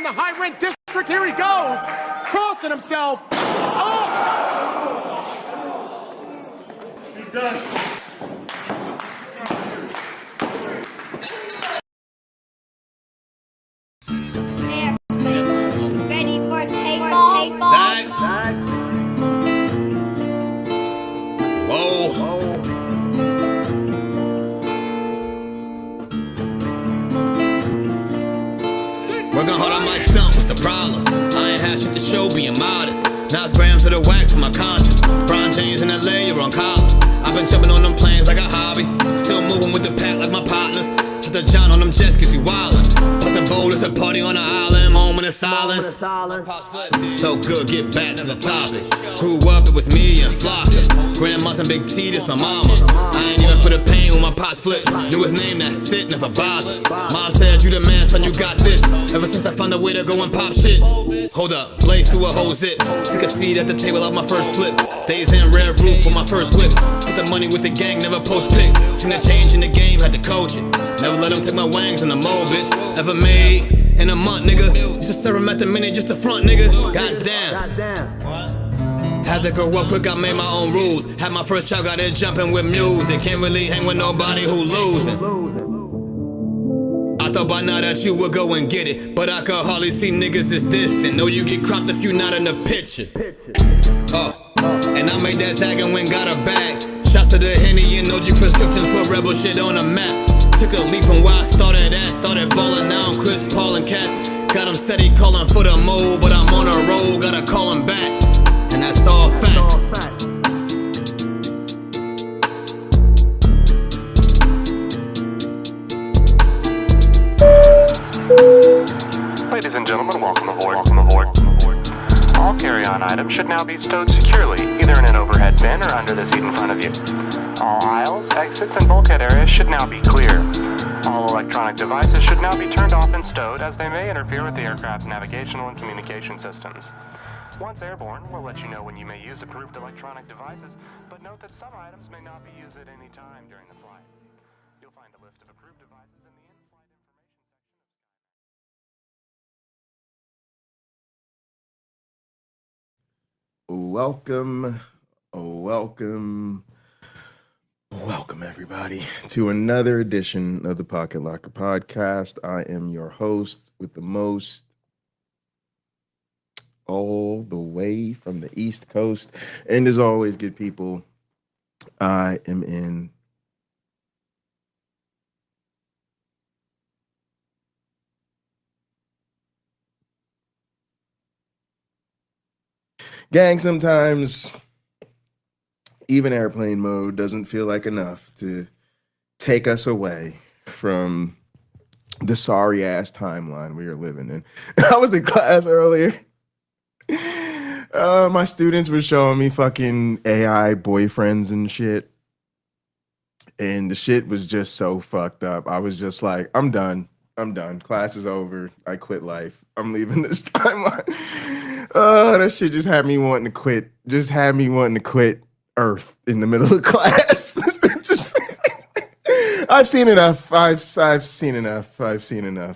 the high rent district. Here he goes, crossing himself. Oh! He's done. Ready for takeoff? Zach. Whoa. Working hard on my stump, what's the problem? I ain't had shit to show, being modest. Now it's grams of the wax for my conscience. Bron James in LA, you're on college. I've been jumping on them planes like a hobby. Still moving with the pack like my partners. Just the John on them jets cause you wildin'. But the bowl is a party on the island, moment of silence. So good, get back to the topic. Grew up, it was me and Flocka. Grandma's and Big T, this my mama. I ain't even for the pain when my pots flip. Knew his name, that's it, never bothered. Mom said, you the man, son, you got this. Ever since I found a way to go and pop shit. Hold up, blaze through a whole zip. Took a seat at the table of my first flip. Days in red roof for my first whip. Spent the money with the gang, never post pics. Seen a change in the game, had to coach it. Never let them take my wangs in the mold, bitch. Ever made in a month, nigga. Used to serve him at the minute just to front, nigga. Goddamn. Had to grow up quick, I made my own rules. Had my first child, got it jumping with music. Can't really hang with nobody who losing. I thought by now that you would go and get it, but I could hardly see niggas this distant. Know you get cropped if you not in the picture. And I made that zag and went got a bag. Shots to the Henny and OG prescriptions, put rebel shit on the map. Took a leap from where I started at. Started ballin' now, I'm Chris Paul and Cats. Got them steady calling for the mold, but I'm on a roll, gotta call him back. And that's all fact. Ladies and gentlemen, welcome aboard. All carry-on items should now be stowed securely, either in an overhead bin or under the seat in front of you. All aisles, exits, and bulkhead areas should now be clear. All electronic devices should now be turned off and stowed, as they may interfere with the aircraft's navigational and communication systems. Once airborne, we'll let you know when you may use approved electronic devices, but note that some items may not be used at any time during the flight. You'll find a list of approved devices in the in-flight information section. Welcome everybody to another edition of the Pocket Locker Podcast. I am your host with the most, all the way from the East Coast. And as always, good people, I am in gang. Sometimes even airplane mode doesn't feel like enough to take us away from the sorry ass timeline we are living in. I was in class earlier. My students were showing me fucking AI boyfriends and shit. And the shit was just so fucked up. I was just like, I'm done. Class is over. I quit life. I'm leaving this timeline. That shit just had me wanting to quit. Just had me wanting to quit Earth in the middle of class. I've seen enough. I've seen enough.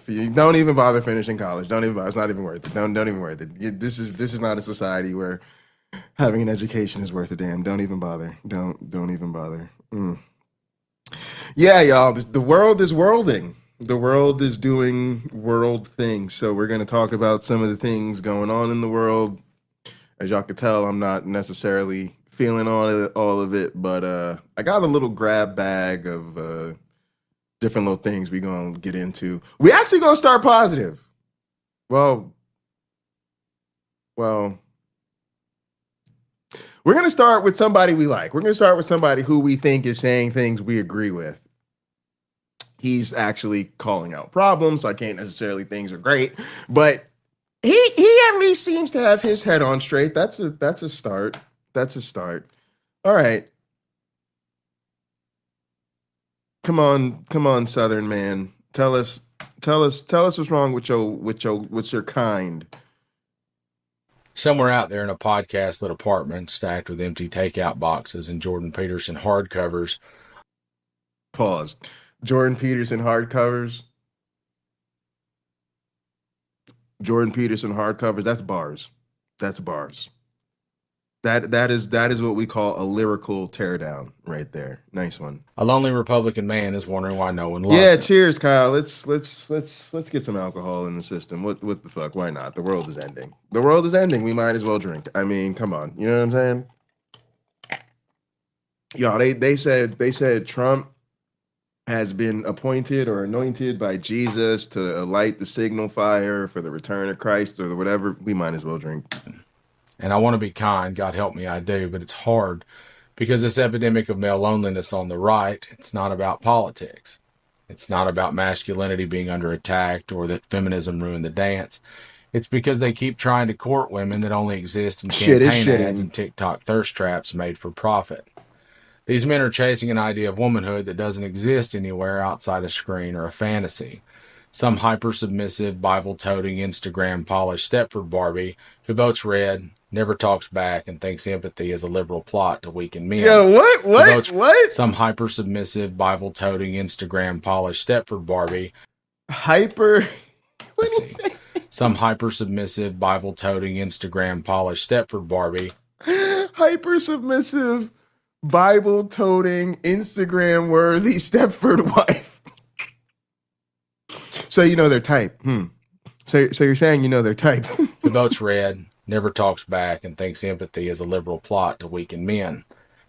You don't even bother finishing college. Don't even bother. It's not even worth it. Don't even worth it. This is not a society where having an education is worth a damn. Don't even bother. Don't even bother. Yeah, y'all. The world is worlding. The world is doing world things. So we're gonna talk about some of the things going on in the world. As y'all can tell, I'm not necessarily feeling all of it, but I got a little grab bag of different little things we're gonna get into. We actually gonna start positive. Well, we're gonna start with somebody we like. We're gonna start with somebody who we think is saying things we agree with. He's actually calling out problems, so I can't necessarily things are great, but he at least seems to have his head on straight. That's a start. All right. Come on, Southern man. Tell us what's wrong with your kind. Somewhere out there in a podcast lit apartment stacked with empty takeout boxes and Jordan Peterson hardcovers. Pause. Jordan Peterson hardcovers. Jordan Peterson hardcovers. That's bars. That's bars. That is what we call a lyrical teardown right there. Nice one. A lonely Republican man is wondering why no one loves Yeah, him. cheers, Kyle. Let's get some alcohol in the system. What the fuck? Why not? The world is ending. The world is ending. We might as well drink. I mean, come on. You know what I'm saying? Y'all, they said Trump has been appointed or anointed by Jesus to light the signal fire for the return of Christ or whatever. We might as well drink. And I want to be kind, God help me, I do, but it's hard because this epidemic of male loneliness on the right, it's not about politics. It's not about masculinity being under attack or that feminism ruined the dance. It's because they keep trying to court women that only exist in Shit is campaign ads shitting. and TikTok thirst traps made for profit. These men are chasing an idea of womanhood that doesn't exist anywhere outside a screen or a fantasy. Some hyper-submissive, Bible-toting, Instagram-polished Stepford Barbie who votes red, never talks back, and thinks empathy is a liberal plot to weaken men. Yo, what? What? Some hyper-submissive, Bible-toting, Instagram-polished Stepford Barbie. Hyper. What did he say? Some hyper-submissive, Bible-toting, Instagram-polished Stepford Barbie. Hyper submissive, Bible toting, Instagram worthy Stepford wife. So you know their type. So you're saying you know their type. Who votes red, never talks back, and thinks empathy is a liberal plot to weaken men.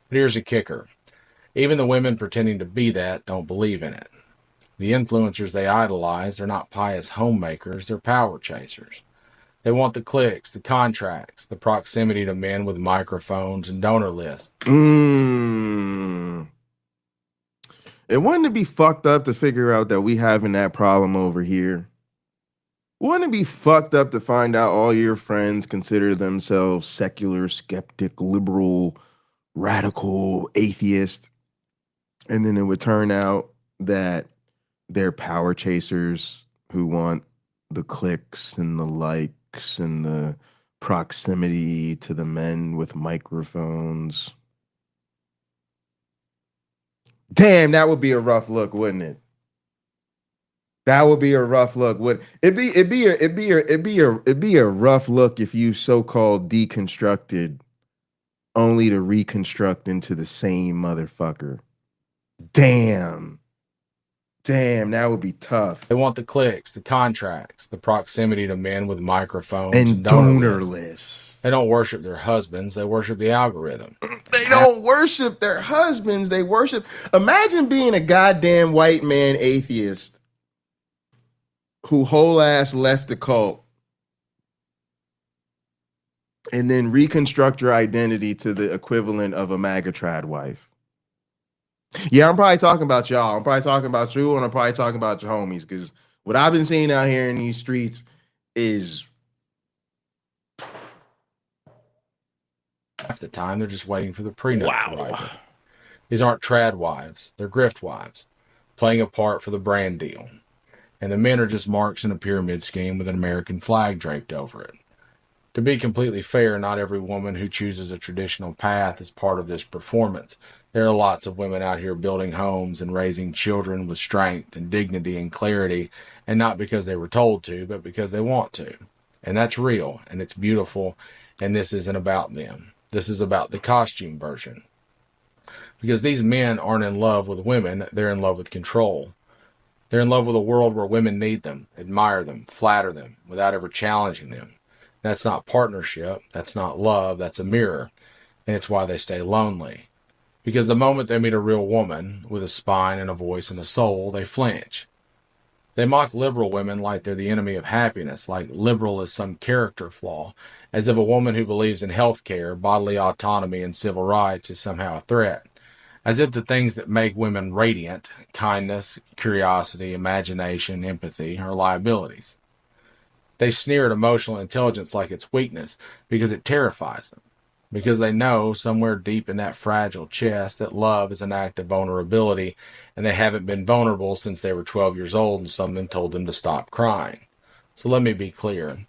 But here's a kicker. Even the women pretending to be that don't believe in it. The influencers they idolize are not pious homemakers, they're power chasers. They want the clicks, the contracts, the proximity to men with microphones and donor lists. It wouldn't it be fucked up to figure out that we having that problem over here? Wouldn't it be fucked up to find out all your friends consider themselves secular, skeptic, liberal, radical, atheist? And then it would turn out that they're power chasers who want the clicks and the likes and the proximity to the men with microphones. Damn, that would be a rough look, wouldn't it? That would be a rough look. It'd be a rough look if you so-called deconstructed only to reconstruct into the same motherfucker. Damn, that would be tough. They want the clicks, the contracts, the proximity to men with microphones And donor lists. They don't worship their husbands, they worship the algorithm. They don't worship their husbands. They worship. Imagine being a goddamn white man atheist who whole ass left the cult and then reconstruct your identity to the equivalent of a MAGA trad wife. Yeah, I'm probably talking about y'all. I'm probably talking about you, and I'm probably talking about your homies, because what I've been seeing out here in these streets is half the time they're just waiting for the prenup to ripen. These aren't trad wives, they're grift wives, playing a part for the brand deal. And the men are just marks in a pyramid scheme with an American flag draped over it. To be completely fair, not every woman who chooses a traditional path is part of this performance. There are lots of women out here building homes and raising children with strength and dignity and clarity, and not because they were told to, but because they want to. And that's real, and it's beautiful, and this isn't about them. This is about the costume version. Because these men aren't in love with women, they're in love with control. They're in love with a world where women need them, admire them, flatter them, without ever challenging them. That's not partnership, that's not love, that's a mirror. And it's why they stay lonely. Because the moment they meet a real woman, with a spine and a voice and a soul, they flinch. They mock liberal women like they're the enemy of happiness, like liberal is some character flaw, as if a woman who believes in health care, bodily autonomy, and civil rights is somehow a threat. As if the things that make women radiant, kindness, curiosity, imagination, empathy, are liabilities. They sneer at emotional intelligence like it's weakness because it terrifies them. Because they know somewhere deep in that fragile chest that love is an act of vulnerability, and they haven't been vulnerable since they were 12 years old and someone told them to stop crying. So let me be clear.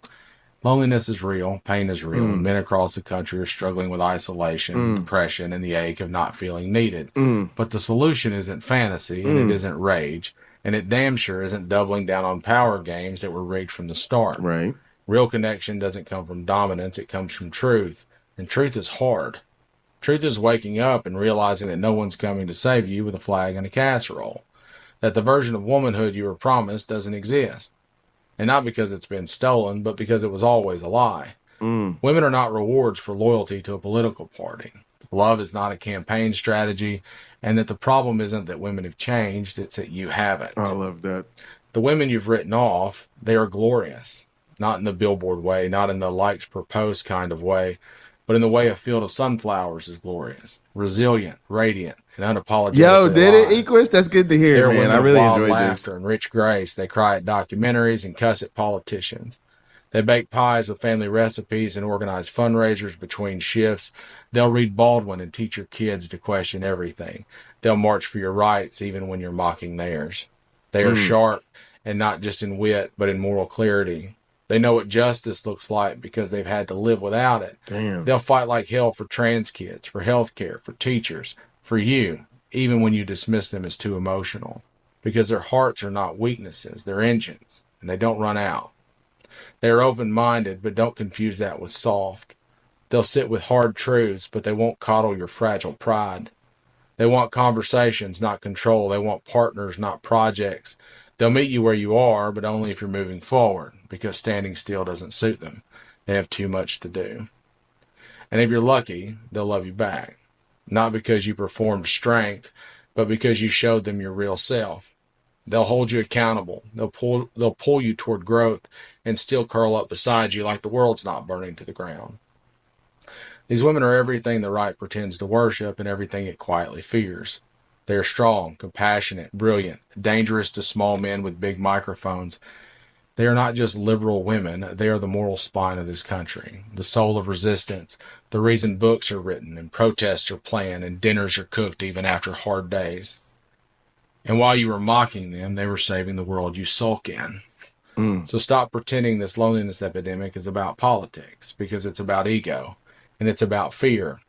Loneliness is real, pain is real, and men across the country are struggling with isolation, depression, and the ache of not feeling needed. But the solution isn't fantasy, and it isn't rage, and it damn sure isn't doubling down on power games that were rigged from the start. right. Real connection doesn't come from dominance, it comes from truth. And truth is hard. Truth is waking up and realizing that no one's coming to save you with a flag and a casserole. That the version of womanhood you were promised doesn't exist. And not because it's been stolen, but because it was always a lie. Women are not rewards for loyalty to a political party. Love is not a campaign strategy, and that the problem isn't that women have changed, it's that you haven't. I love that. The women you've written off, they are glorious. Not in the billboard way, not in the likes per post kind of way, but in the way a field of sunflowers is glorious, resilient, radiant, and unapologetic. Yo, did it, Equus? That's good to hear, man. I really enjoyed laughter this. and rich grace. They cry at documentaries and cuss at politicians. They bake pies with family recipes and organize fundraisers between shifts. They'll read Baldwin and teach your kids to question everything. They'll march for your rights even when you're mocking theirs. They are sharp, and not just in wit, but in moral clarity. They know what justice looks like because they've had to live without it. Damn. They'll fight like hell for trans kids, for healthcare, for teachers, for you, even when you dismiss them as too emotional. Because their hearts are not weaknesses, they're engines, and they don't run out. They are open-minded, but don't confuse that with soft. They'll sit with hard truths, but they won't coddle your fragile pride. They want conversations, not control. They want partners, not projects. They'll meet you where you are, but only if you're moving forward, because standing still doesn't suit them. They have too much to do. And if you're lucky, they'll love you back. Not because you performed strength, but because you showed them your real self. They'll hold you accountable. They'll pull you toward growth and still curl up beside you like the world's not burning to the ground. These women are everything the right pretends to worship and everything it quietly fears. They are strong, compassionate, brilliant, dangerous to small men with big microphones. They are not just liberal women. They are the moral spine of this country, the soul of resistance, the reason books are written and protests are planned and dinners are cooked even after hard days. And while you were mocking them, they were saving the world you sulk in. So stop pretending this loneliness epidemic is about politics, because it's about ego, and it's about fear.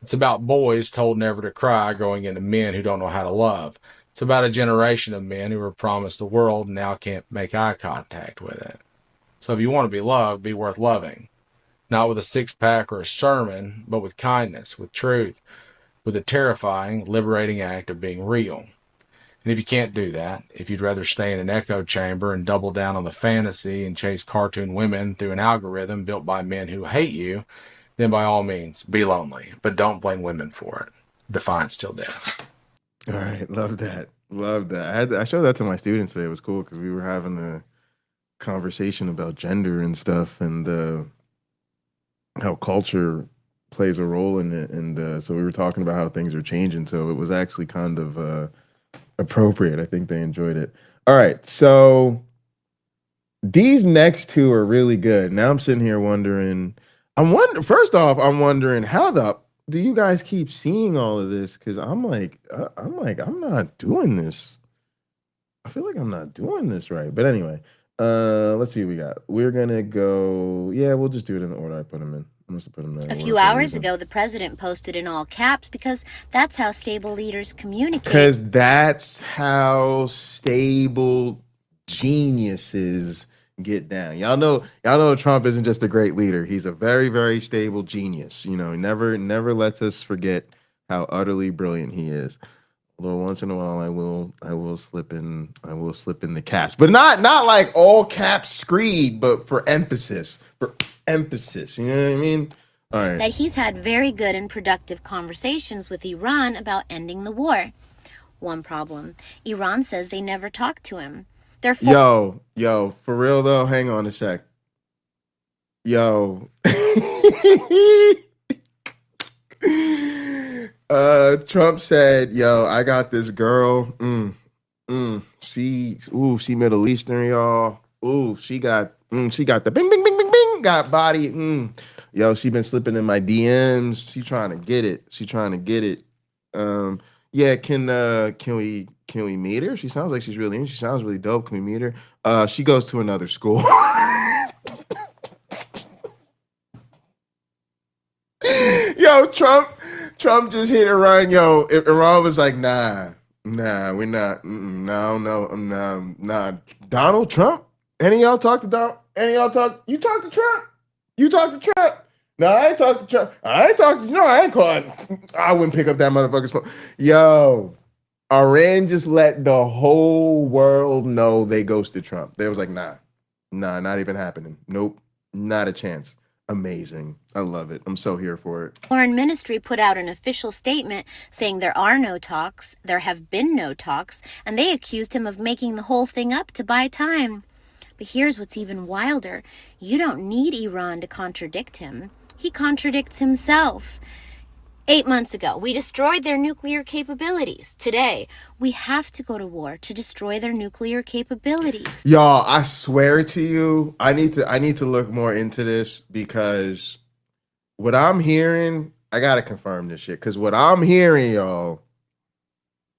It's about boys told never to cry growing into men who don't know how to love. It's about a generation of men who were promised the world and now can't make eye contact with it. So if you want to be loved, be worth loving. Not with a six-pack or a sermon, but with kindness, with truth, with the terrifying, liberating act of being real. And if you can't do that, if you'd rather stay in an echo chamber and double down on the fantasy and chase cartoon women through an algorithm built by men who hate you, then by all means, be lonely. But don't blame women for it. Defiance till death. All right, love that. Love that. I showed that to my students today. It was cool because we were having a conversation about gender and stuff and how culture plays a role in it. And so we were talking about how things are changing. So it was actually kind of appropriate. I think they enjoyed it. All right, so these next two are really good. Now I'm sitting here wondering. First off, I'm wondering how do you guys keep seeing all of this? Because I'm not doing this. I feel like I'm not doing this right. But anyway, let's see what we got. We're gonna go. Yeah, we'll just do it in the order I put them in. I must have put them there. A few hours ago, the president posted in all caps because that's how stable leaders communicate. Because that's how stable geniuses get down. Y'all know Trump isn't just a great leader. He's a very, very stable genius. You know, he never lets us forget how utterly brilliant he is. Although once in a while I will slip in the caps. But not like all caps screed, but for emphasis. You know what I mean? All right. That he's had very good and productive conversations with Iran about ending the war. One problem, Iran says they never talked to him. Yo, for real though, hang on a sec. Yo. Trump said, yo, I got this girl. She Middle Eastern, y'all. Ooh, she got the bing, bing, bing, bing, bing, got body. Yo, she been slipping in my DMs. She trying to get it. Yeah, can we meet her? She sounds like she's really in. She sounds really dope. Can we meet her? She goes to another school. Yo, Trump just hit Iran. Yo, if Iran was like, nah, we're not. No. Donald Trump? Any of y'all talk to Any of y'all talk? You talk to Trump? You talk to Trump? No, I ain't talk to Trump. I ain't talk to, no, I ain't calling. I wouldn't pick up that motherfucker's phone. Yo, Iran just let the whole world know they ghosted Trump. They was like, nah, not even happening. Nope, not a chance. Amazing. I love it. I'm so here for it. Foreign Ministry put out an official statement saying there are no talks, there have been no talks, and they accused him of making the whole thing up to buy time. But here's what's even wilder. You don't need Iran to contradict him. He contradicts himself. 8 months ago, we destroyed their nuclear capabilities. Today, we have to go to war to destroy their nuclear capabilities. Y'all, I swear to you, I need to look more into this, because what I'm hearing, I gotta confirm this shit. Because what I'm hearing, y'all,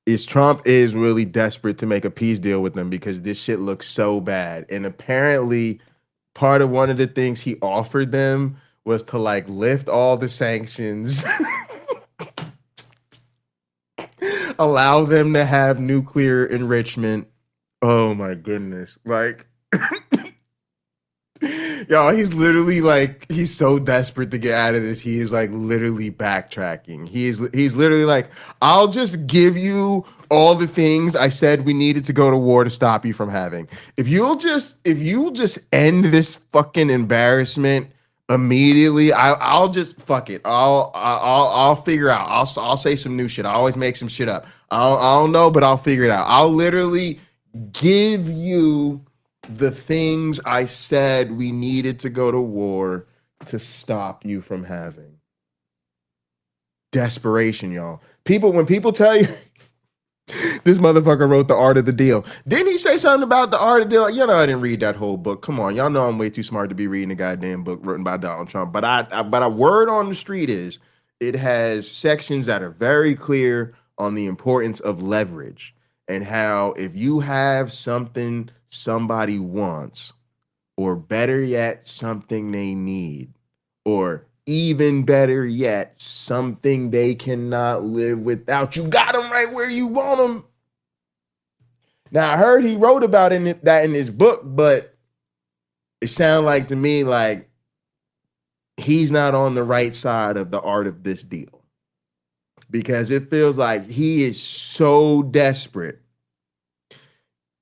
is Trump is really desperate to make a peace deal with them because this shit looks so bad. And apparently, part of one of the things he offered them was to like lift all the sanctions. Allow them to have nuclear enrichment. Oh my goodness. Like, y'all, he's literally like, he's so desperate to get out of this. He is like literally backtracking. He's literally like, I'll just give you all the things I said we needed to go to war to stop you from having. If you'll just end this fucking embarrassment immediately, I'll just fuck it. I'll figure out. I'll say some new shit. I always make some shit up. I don't know, but I'll figure it out. I'll literally give you the things I said we needed to go to war to stop you from having. Desperation, y'all. When people tell you this motherfucker wrote The Art of the Deal. Didn't he say something about The Art of the Deal? You know, I didn't read that whole book. Come on, y'all know I'm way too smart to be reading a goddamn book written by Donald Trump. But a word on the street is it has sections that are very clear on the importance of leverage and how if you have something somebody wants, or better yet, something they need, or even better yet, something they cannot live without, you got them right where you want them. Now, I heard he wrote about that in his book, but it sounded like to me like he's not on the right side of the art of this deal, because it feels like he is so desperate.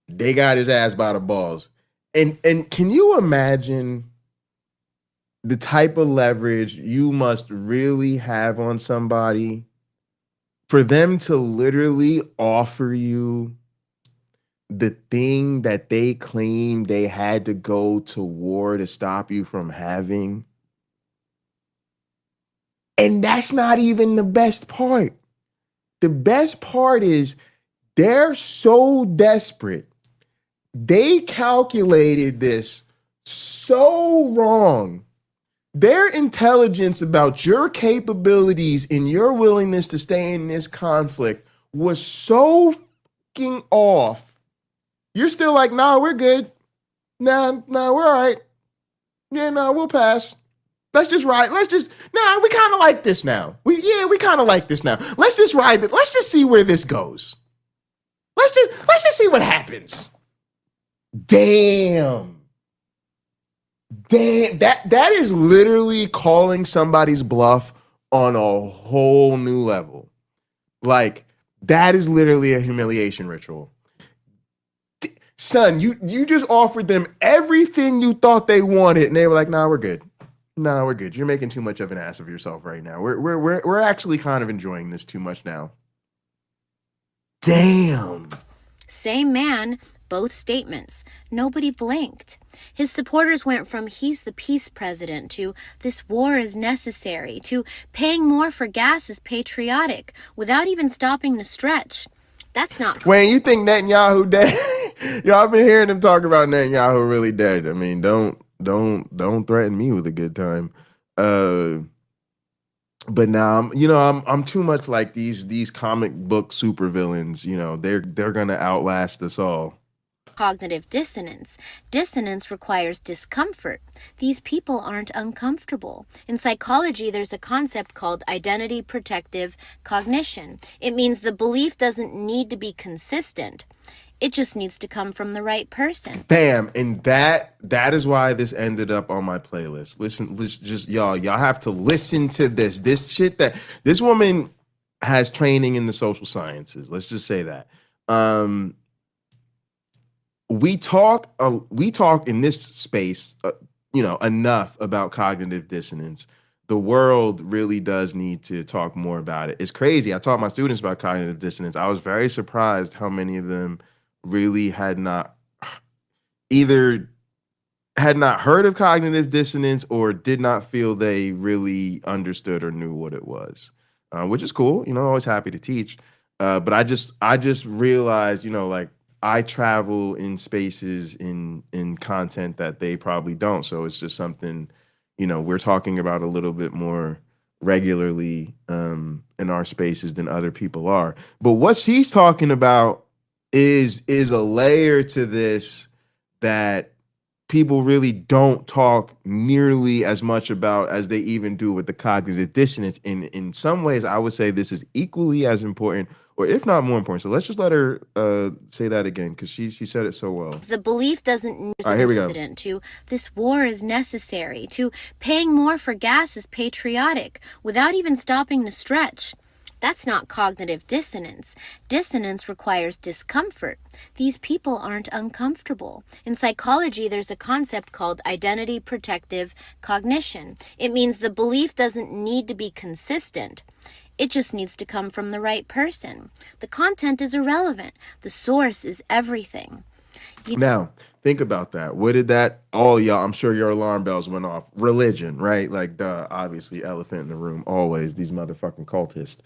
They got his ass by the balls. And can you imagine the type of leverage you must really have on somebody for them to literally offer you the thing that they claim they had to go to war to stop you from having? And that's not even the best part. The best part is they're so desperate. They calculated this so wrong. Their intelligence about your capabilities and your willingness to stay in this conflict was so fucking off. You're still like, nah, we're good. Nah, we're all right. Yeah, nah, we'll pass. Let's just ride. We kind of like this now. We kind of like this now. Let's just ride it. Let's just see where this goes. Let's just see what happens. Damn, that is literally calling somebody's bluff on a whole new level. Like, that is literally a humiliation ritual. Son, you just offered them everything you thought they wanted, and they were like, nah, we're good. Nah, we're good. You're making too much of an ass of yourself right now. We're actually kind of enjoying this too much now. Damn. Same man, both statements. Nobody blinked. His supporters went from he's the peace president to this war is necessary to paying more for gas is patriotic without even stopping to stretch. That's not... Wayne, you think Netanyahu dead? Yo, I've been hearing them talk about Netanyahu really dead. I mean, don't threaten me with a good time. But now I'm too much like these comic book supervillains. You know, they're gonna outlast us all. Cognitive dissonance. Dissonance requires discomfort. These people aren't uncomfortable. In psychology, there's a concept called identity protective cognition. It means the belief doesn't need to be consistent. It just needs to come from the right person. Bam. And that is why this ended up on my playlist. Listen, just y'all have to listen to this. This shit that this woman has training in the social sciences. Let's just say that. We talk in this space, enough about cognitive dissonance. The world really does need to talk more about it. It's crazy. I taught my students about cognitive dissonance. I was very surprised how many of them really had not heard of cognitive dissonance or did not feel they really understood or knew what it was, which is cool. Always happy to teach. But I just realized, like, I travel in spaces in content that they probably don't. So it's just something, we're talking about a little bit more regularly in our spaces than other people are. But what she's talking about is a layer to this that people really don't talk nearly as much about as they even do with the cognitive dissonance. In some ways, I would say this is equally as important, or if not more important. So let's just let her say that again, because she said it so well. The belief doesn't need All right, here we go. to this war is necessary, to paying more for gas is patriotic, without even stopping to stretch. That's not cognitive dissonance. Dissonance requires discomfort. These people aren't uncomfortable. In psychology, there's a concept called identity protective cognition. It means the belief doesn't need to be consistent. It just needs to come from the right person. The content is irrelevant. The source is everything. Now, think about that. What did that, all y'all, I'm sure your alarm bells went off. Religion, right? Like, duh, obviously, elephant in the room, always, these motherfucking cultists.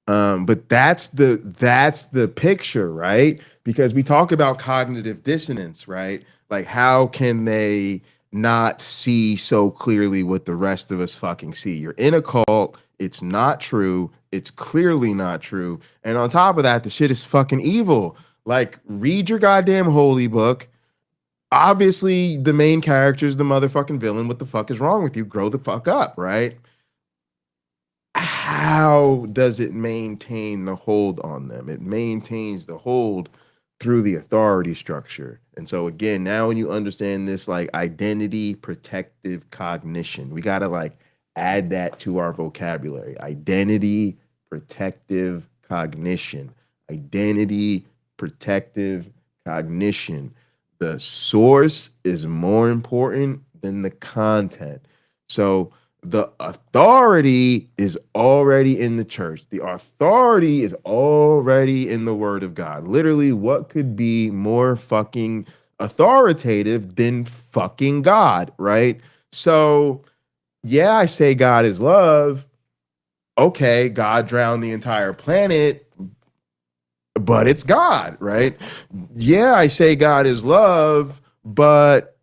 But that's the picture, right? Because we talk about cognitive dissonance, right? Like, how can they not see so clearly what the rest of us fucking see? You're in a cult. It's not true. It's clearly not true. And on top of that, the shit is fucking evil. Like, read your goddamn holy book. Obviously, the main character is the motherfucking villain. What the fuck is wrong with you? Grow the fuck up, right? How does it maintain the hold on them? It maintains the hold through the authority structure. And so again, now when you understand this, like, identity protective cognition, we got to like add that to our vocabulary. Identity protective cognition. Identity protective cognition. The source is more important than the content. So the authority is already in the church. The authority is already in the word of God. Literally, what could be more fucking authoritative than fucking God, right? So, yeah, I say God is love. Okay, God drowned the entire planet, but it's God, right? Yeah, I say God is love, but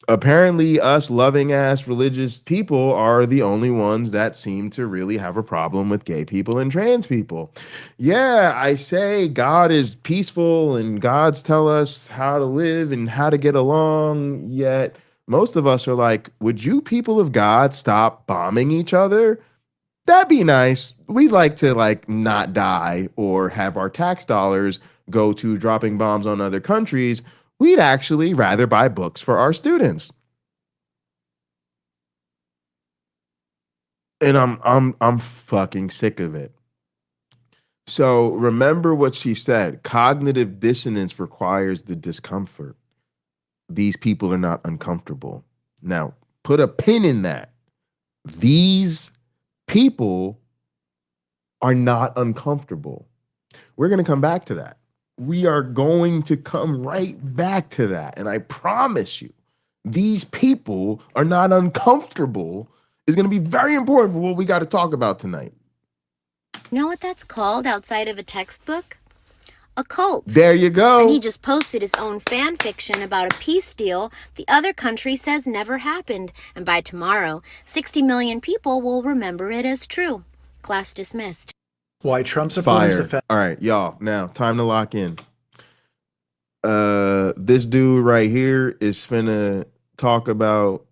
apparently us loving ass religious people are the only ones that seem to really have a problem with gay people and trans people. Yeah, I say God is peaceful and God's tell us how to live and how to get along, yet most of us are like, would you people of God stop bombing each other? That'd be nice. We'd like to like not die or have our tax dollars go to dropping bombs on other countries. We'd actually rather buy books for our students. And I'm fucking sick of it. So remember what she said. Cognitive dissonance requires the discomfort. These people are not uncomfortable. Now, put a pin in that. These people are not uncomfortable. We're going to come back to that. We are going to come right back to that. And I promise you, these people are not uncomfortable is going to be very important for what we got to talk about tonight. You know what that's called outside of a textbook? A cult. There you go. And he just posted his own fan fiction about a peace deal the other country says never happened. And by tomorrow, 60 million people will remember it as true. Class dismissed. Why Trump's opponents Fire. defend. All right, y'all. Now, time to lock in. This dude right here is finna talk about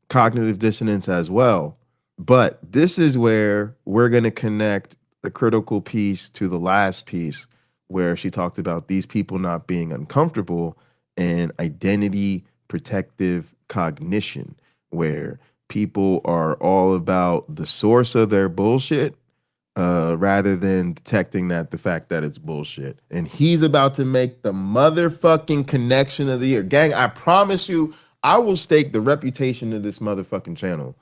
cognitive dissonance as well. But this is where we're gonna connect the critical piece to the last piece, where she talked about these people not being uncomfortable and identity protective cognition, where people are all about the source of their bullshit rather than detecting that the fact that it's bullshit. And he's about to make the motherfucking connection of the year. Gang, I promise you, I will stake the reputation of this motherfucking channel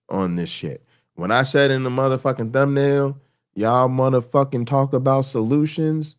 on this shit. When I said in the motherfucking thumbnail, y'all motherfucking talk about solutions,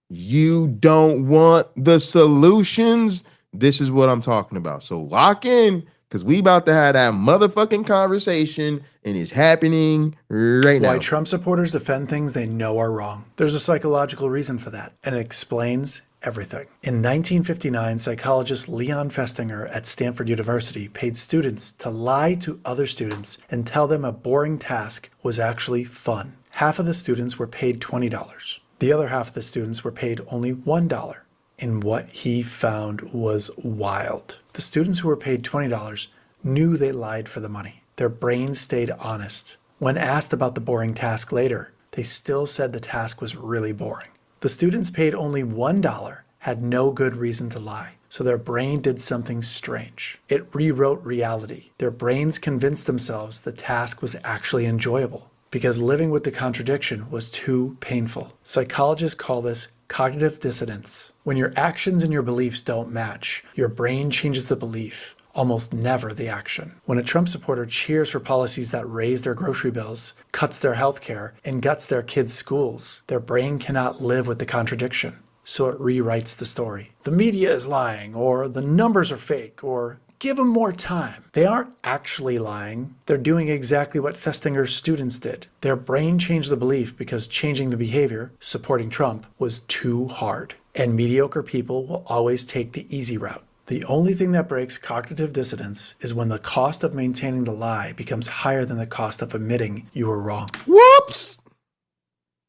you don't want the solutions. This is what I'm talking about. So lock in, because we about to have that motherfucking conversation, and it's happening right now. Why Trump supporters defend things they know are wrong. There's a psychological reason for that, and it explains everything. In 1959, psychologist Leon Festinger at Stanford University paid students to lie to other students and tell them a boring task was actually fun. Half of the students were paid $20. The other half of the students were paid only $1. And what he found was wild. The students who were paid $20 knew they lied for the money. Their brains stayed honest. When asked about the boring task later, they still said the task was really boring. The students paid only $1 had no good reason to lie, so their brain did something strange. It rewrote reality. Their brains convinced themselves the task was actually enjoyable because living with the contradiction was too painful. Psychologists call this cognitive dissonance. When your actions and your beliefs don't match, your brain changes the belief, almost never the action. When a Trump supporter cheers for policies that raise their grocery bills, cuts their health care, and guts their kids' schools, their brain cannot live with the contradiction, so it rewrites the story. The media is lying, or the numbers are fake, or give them more time. They aren't actually lying. They're doing exactly what Festinger's students did. Their brain changed the belief because changing the behavior, supporting Trump, was too hard. And mediocre people will always take the easy route. The only thing that breaks cognitive dissonance is when the cost of maintaining the lie becomes higher than the cost of admitting you were wrong. Whoops!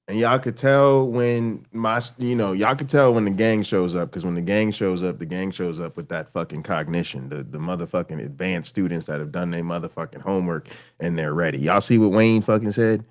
And y'all could tell when y'all could tell when the gang shows up, because when the gang shows up with that fucking cognition, the motherfucking advanced students that have done their motherfucking homework and they're ready. Y'all see what Wayne fucking said?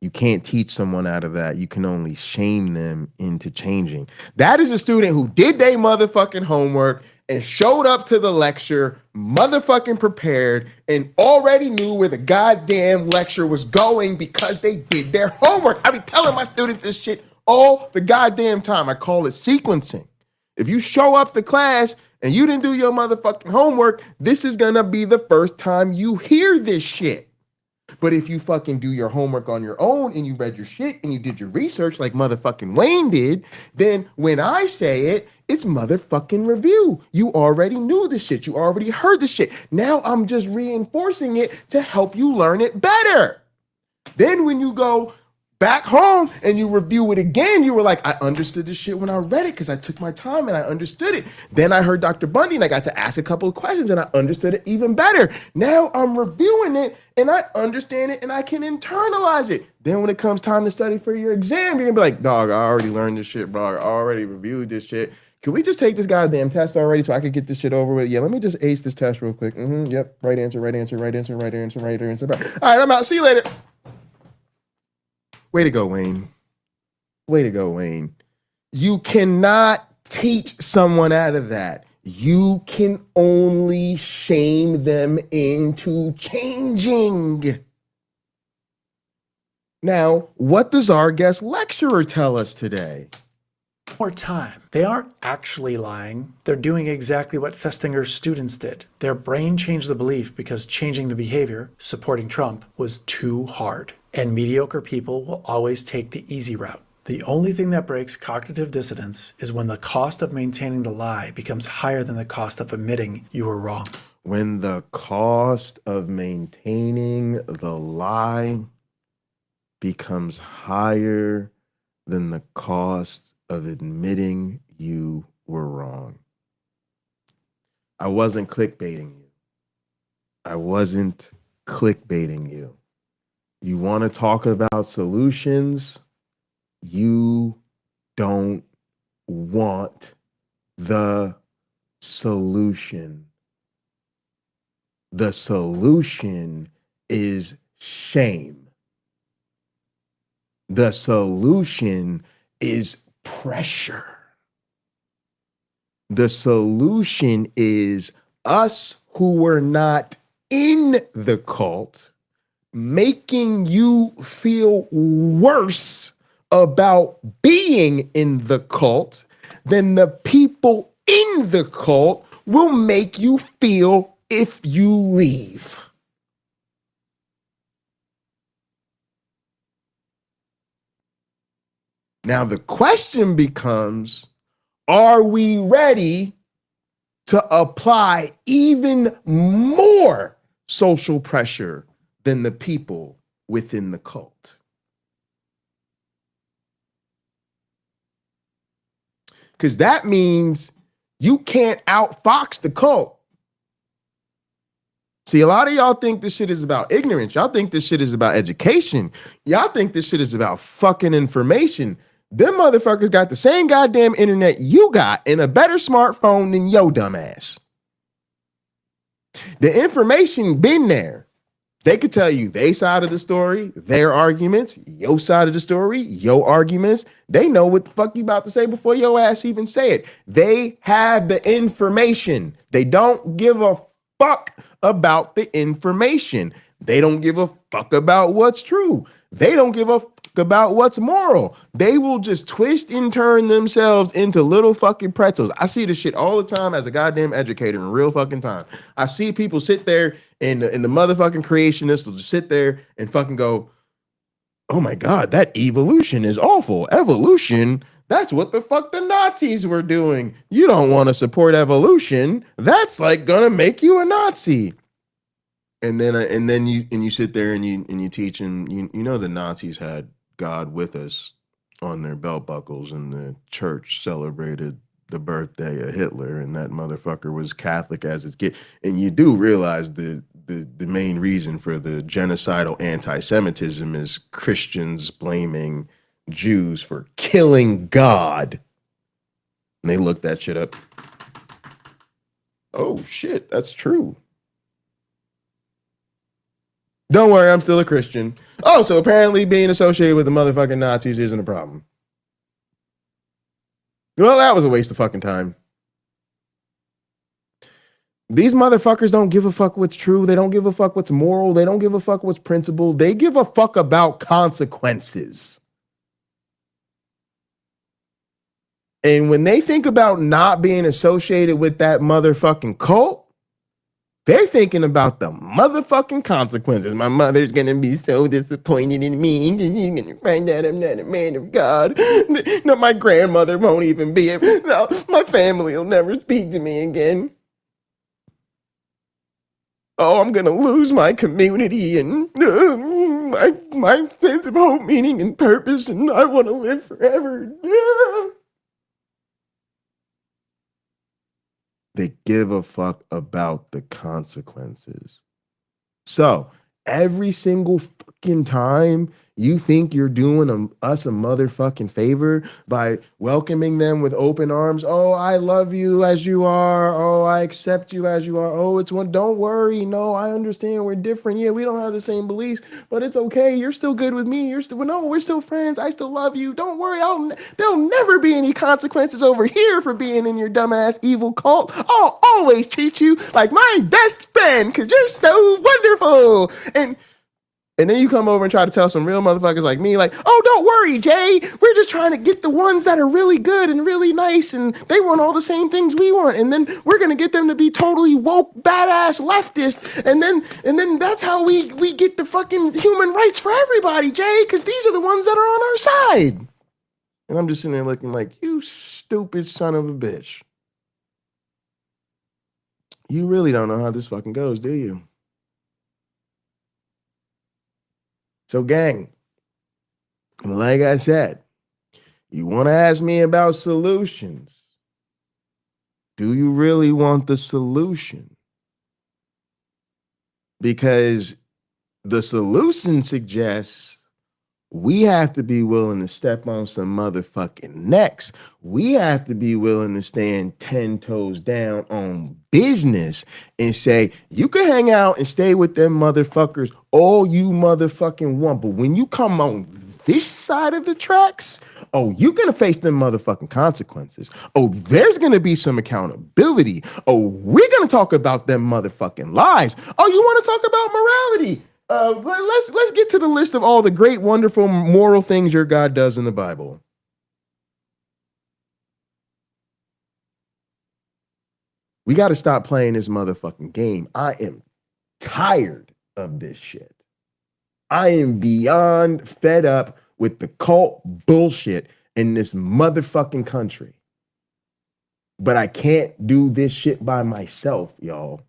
You can't teach someone out of that. You can only shame them into changing. That is a student who did their motherfucking homework and showed up to the lecture motherfucking prepared and already knew where the goddamn lecture was going because they did their homework. I be telling my students this shit all the goddamn time. I call it sequencing. If you show up to class and you didn't do your motherfucking homework, this is gonna be the first time you hear this shit. But if you fucking do your homework on your own and you read your shit and you did your research like motherfucking Wayne did, then when I say it, it's motherfucking review. You already knew the shit. You already heard the shit. Now I'm just reinforcing it to help you learn it better. Then when you go back home and you review it again, you were like, I understood this shit when I read it because I took my time and I understood it. Then I heard Dr. Bundy and I got to ask a couple of questions and I understood it even better. Now I'm reviewing it and I understand it and I can internalize it. Then when it comes time to study for your exam, you're gonna be like, dog, I already learned this shit, bro. I already reviewed this shit. Can we just take this goddamn test already so I can get this shit over with? Yeah, let me just ace this test real quick. Yep, right answer, right answer, right answer, right answer, right answer. All right, I'm out. See you later. Way to go, Wayne. Way to go, Wayne. You cannot teach someone out of that. You can only shame them into changing. Now, what does our guest lecturer tell us today? More time. They aren't actually lying. They're doing exactly what Festinger's students did. Their brain changed the belief because changing the behavior, supporting Trump, was too hard. And mediocre people will always take the easy route. The only thing that breaks cognitive dissonance is when the cost of maintaining the lie becomes higher than the cost of admitting you were wrong. When the cost of maintaining the lie becomes higher than the cost of admitting you were wrong. I wasn't clickbaiting you. I wasn't clickbaiting you. You want to talk about solutions? You don't want the solution. The solution is shame. The solution is pressure. The solution is us who were not in the cult making you feel worse about being in the cult than the people in the cult will make you feel if you leave. Now the question becomes, are we ready to apply even more social pressure than the people within the cult? Because that means you can't outfox the cult. See, a lot of y'all think this shit is about ignorance. Y'all think this shit is about education. Y'all think this shit is about fucking information. Them motherfuckers got the same goddamn internet you got and a better smartphone than yo dumbass. The information been there. They could tell you their side of the story, their arguments, your side of the story, your arguments. They know what the fuck you about to say before your ass even say it. They have the information. They don't give a fuck about the information. They don't give a fuck about what's true. They don't give a fuck about what's moral. They will just twist and turn themselves into little fucking pretzels. I see this shit all the time as a goddamn educator in real fucking time. I see people sit there and the motherfucking creationists will just sit there and fucking go, oh my God, that evolution is awful. Evolution, that's what the fuck the Nazis were doing. You don't want to support evolution. That's like gonna make you a Nazi. And then you sit there and you teach, and you know the Nazis had God with us on their belt buckles, and the church celebrated the birthday of Hitler, and that motherfucker was Catholic as it's get. And you do realize the main reason for the genocidal anti-Semitism is Christians blaming Jews for killing God. And they looked that shit up. Oh shit, that's true. Don't worry, I'm still a Christian. Oh, so apparently being associated with the motherfucking Nazis isn't a problem. Well, that was a waste of fucking time. These motherfuckers don't give a fuck what's true. They don't give a fuck what's moral. They don't give a fuck what's principled. They give a fuck about consequences. And when they think about not being associated with that motherfucking cult, they're thinking about the motherfucking consequences. My mother's gonna be so disappointed in me. She's gonna find out I'm not a man of God. No, my grandmother won't even be able. No, my family will never speak to me again. Oh, I'm gonna lose my community and my sense of hope, meaning, and purpose, and I want to live forever. They give a fuck about the consequences. So every single fucking time you think you're doing us a motherfucking favor by welcoming them with open arms. Oh, I love you as you are. Oh, I accept you as you are. Oh, it's one. Don't worry. No, I understand. We're different. Yeah, we don't have the same beliefs, but it's okay. You're still good with me. You're still, no, we're still friends. I still love you. Don't worry. There'll never be any consequences over here for being in your dumbass evil cult. I'll always treat you like my best friend because you're so wonderful. And then you come over and try to tell some real motherfuckers like me, like, oh, don't worry, Jay. We're just trying to get the ones that are really good and really nice, and they want all the same things we want. And then we're gonna get them to be totally woke, badass leftist. And then that's how we get the fucking human rights for everybody, Jay, because these are the ones that are on our side. And I'm just sitting there looking like, you stupid son of a bitch. You really don't know how this fucking goes, do you? So, gang, like I said, you want to ask me about solutions. Do you really want the solution? Because the solution suggests we have to be willing to step on some motherfucking necks. We have to be willing to stand 10 toes down on business and say, you can hang out and stay with them motherfuckers all you motherfucking want. But when you come on this side of the tracks, oh, you're going to face them motherfucking consequences. Oh, there's going to be some accountability. Oh, we're going to talk about them motherfucking lies. Oh, you want to talk about morality? Let's get to the list of all the great, wonderful, moral things your God does in the Bible. We got to stop playing this motherfucking game. I am tired of this shit. I am beyond fed up with the cult bullshit in this motherfucking country. But I can't do this shit by myself, y'all.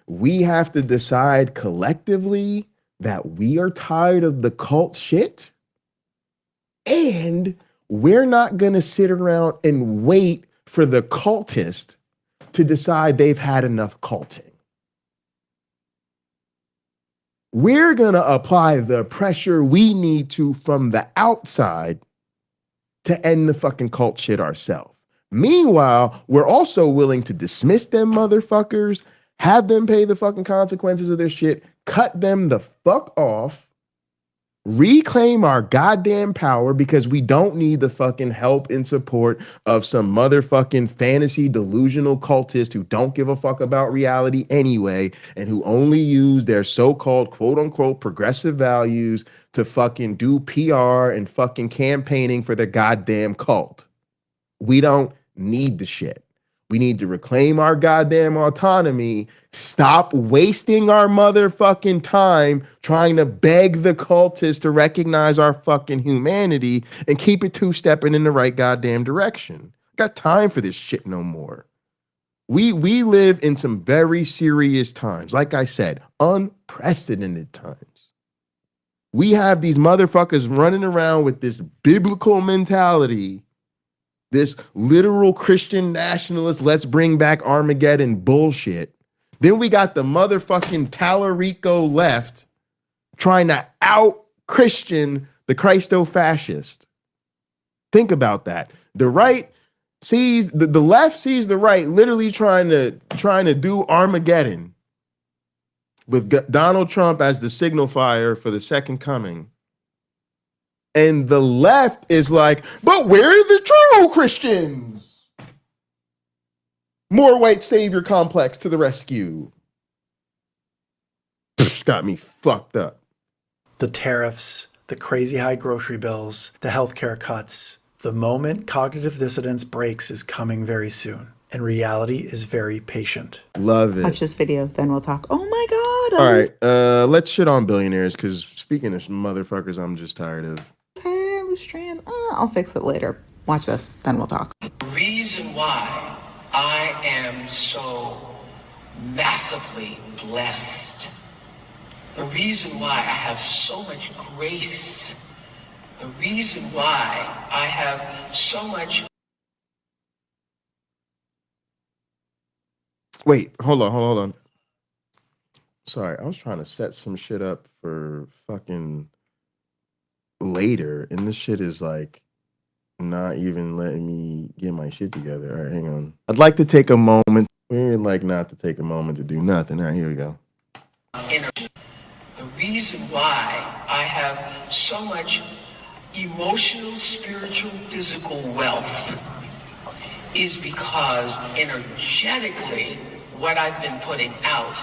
We have to decide collectively that we are tired of the cult shit, and we're not going to sit around and wait for the cultist to decide they've had enough culting. We're going to apply the pressure we need to from the outside to end the fucking cult shit ourselves. Meanwhile, we're also willing to dismiss them motherfuckers, have them pay the fucking consequences of their shit, cut them the fuck off, reclaim our goddamn power because we don't need the fucking help and support of some motherfucking fantasy delusional cultist who don't give a fuck about reality anyway and who only use their so-called quote unquote progressive values to fucking do PR and fucking campaigning for their goddamn cult. We don't need the shit. We need to reclaim our goddamn autonomy, stop wasting our motherfucking time trying to beg the cultists to recognize our fucking humanity and keep it two-stepping in the right goddamn direction. Got time for this shit no more. We live in some very serious times. Like I said, unprecedented times. We have these motherfuckers running around with this biblical mentality, this literal Christian nationalist, let's bring back Armageddon bullshit. Then we got the motherfucking Talarico left trying to out-Christian the Christo-fascist. Think about that. The right sees, the left sees the right literally trying to do Armageddon with Donald Trump as the signifier for the second coming. And the left is like, but where are the true Christians? More white savior complex to the rescue. Got me fucked up. The tariffs, the crazy high grocery bills, the healthcare cuts. The moment cognitive dissonance breaks is coming very soon. And reality is very patient. Love it. Watch this video, then we'll talk. Oh my God. All right, let's shit on billionaires because speaking of motherfuckers, I'm just tired of. Hey, loose strand. I'll fix it later. Watch this, then we'll talk. The reason why I am so massively blessed, the reason why I have so much grace, the reason why I have so much. Wait, hold on. Sorry, I was trying to set some shit up for fucking later, and this shit is like not even letting me get my shit together. All right, hang on. I'd like to take a moment. We're like not to take a moment to do nothing. All right, here we go. The reason why I have so much emotional, spiritual, physical wealth is because energetically what I've been putting out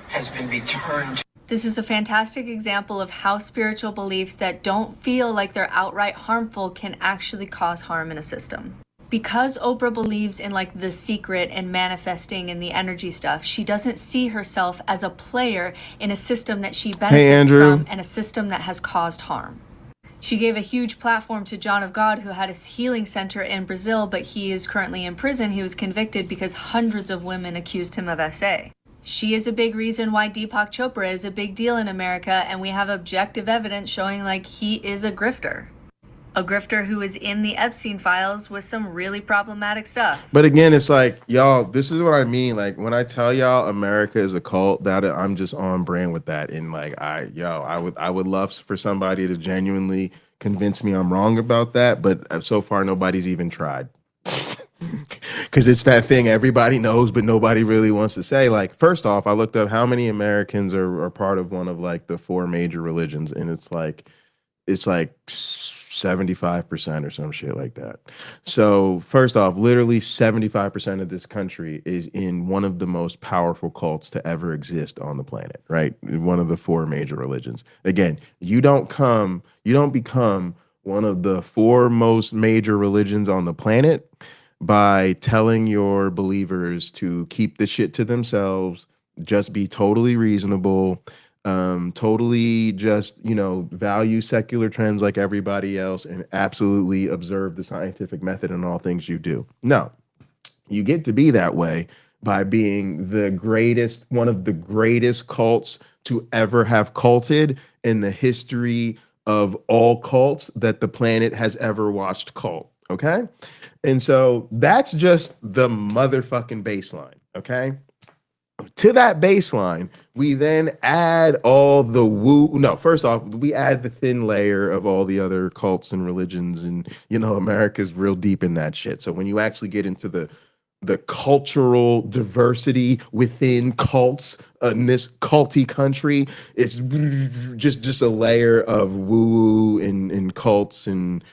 has been returned. This is a fantastic example of how spiritual beliefs that don't feel like they're outright harmful can actually cause harm in a system. Because Oprah believes in like the secret and manifesting and the energy stuff, she doesn't see herself as a player in a system that she benefits from and a system that has caused harm. She gave a huge platform to John of God, who had a healing center in Brazil, but he is currently in prison. He was convicted because hundreds of women accused him of SA. She is a big reason why Deepak Chopra is a big deal in America, and we have objective evidence showing like he is a grifter. A grifter who is in the Epstein files with some really problematic stuff. But again, it's like, y'all, this is what I mean. Like when I tell y'all America is a cult, that I'm just on brand with that. And like I would love for somebody to genuinely convince me I'm wrong about that, but so far nobody's even tried. because it's that thing everybody knows, but nobody really wants to say. Like, first off, I looked up how many Americans are part of one of like the 4 major religions, and it's like 75% or some shit like that. So first off, literally 75% of this country is in one of the most powerful cults to ever exist on the planet, right? One of the 4 major religions. Again, you don't become one of the 4 most major religions on the planet by telling your believers to keep the shit to themselves, just be totally reasonable, totally just, value secular trends like everybody else, and absolutely observe the scientific method in all things you do. No, you get to be that way by being one of the greatest cults to ever have culted in the history of all cults that the planet has ever watched cult. Okay. And so that's just the motherfucking baseline. Okay. To that baseline, we then add all the first off, we add the thin layer of all the other cults and religions, and America's real deep in that shit. So when you actually get into the cultural diversity within cults in this culty country, it's just a layer of woo and cults and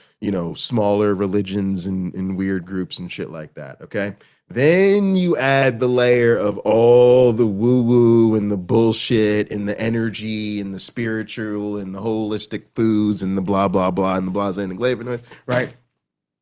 smaller religions and weird groups and shit like that. Okay. Then you add the layer of all the woo-woo and the bullshit and the energy and the spiritual and the holistic foods and the blah, blah, blah, and the blase and the flavonoids, right?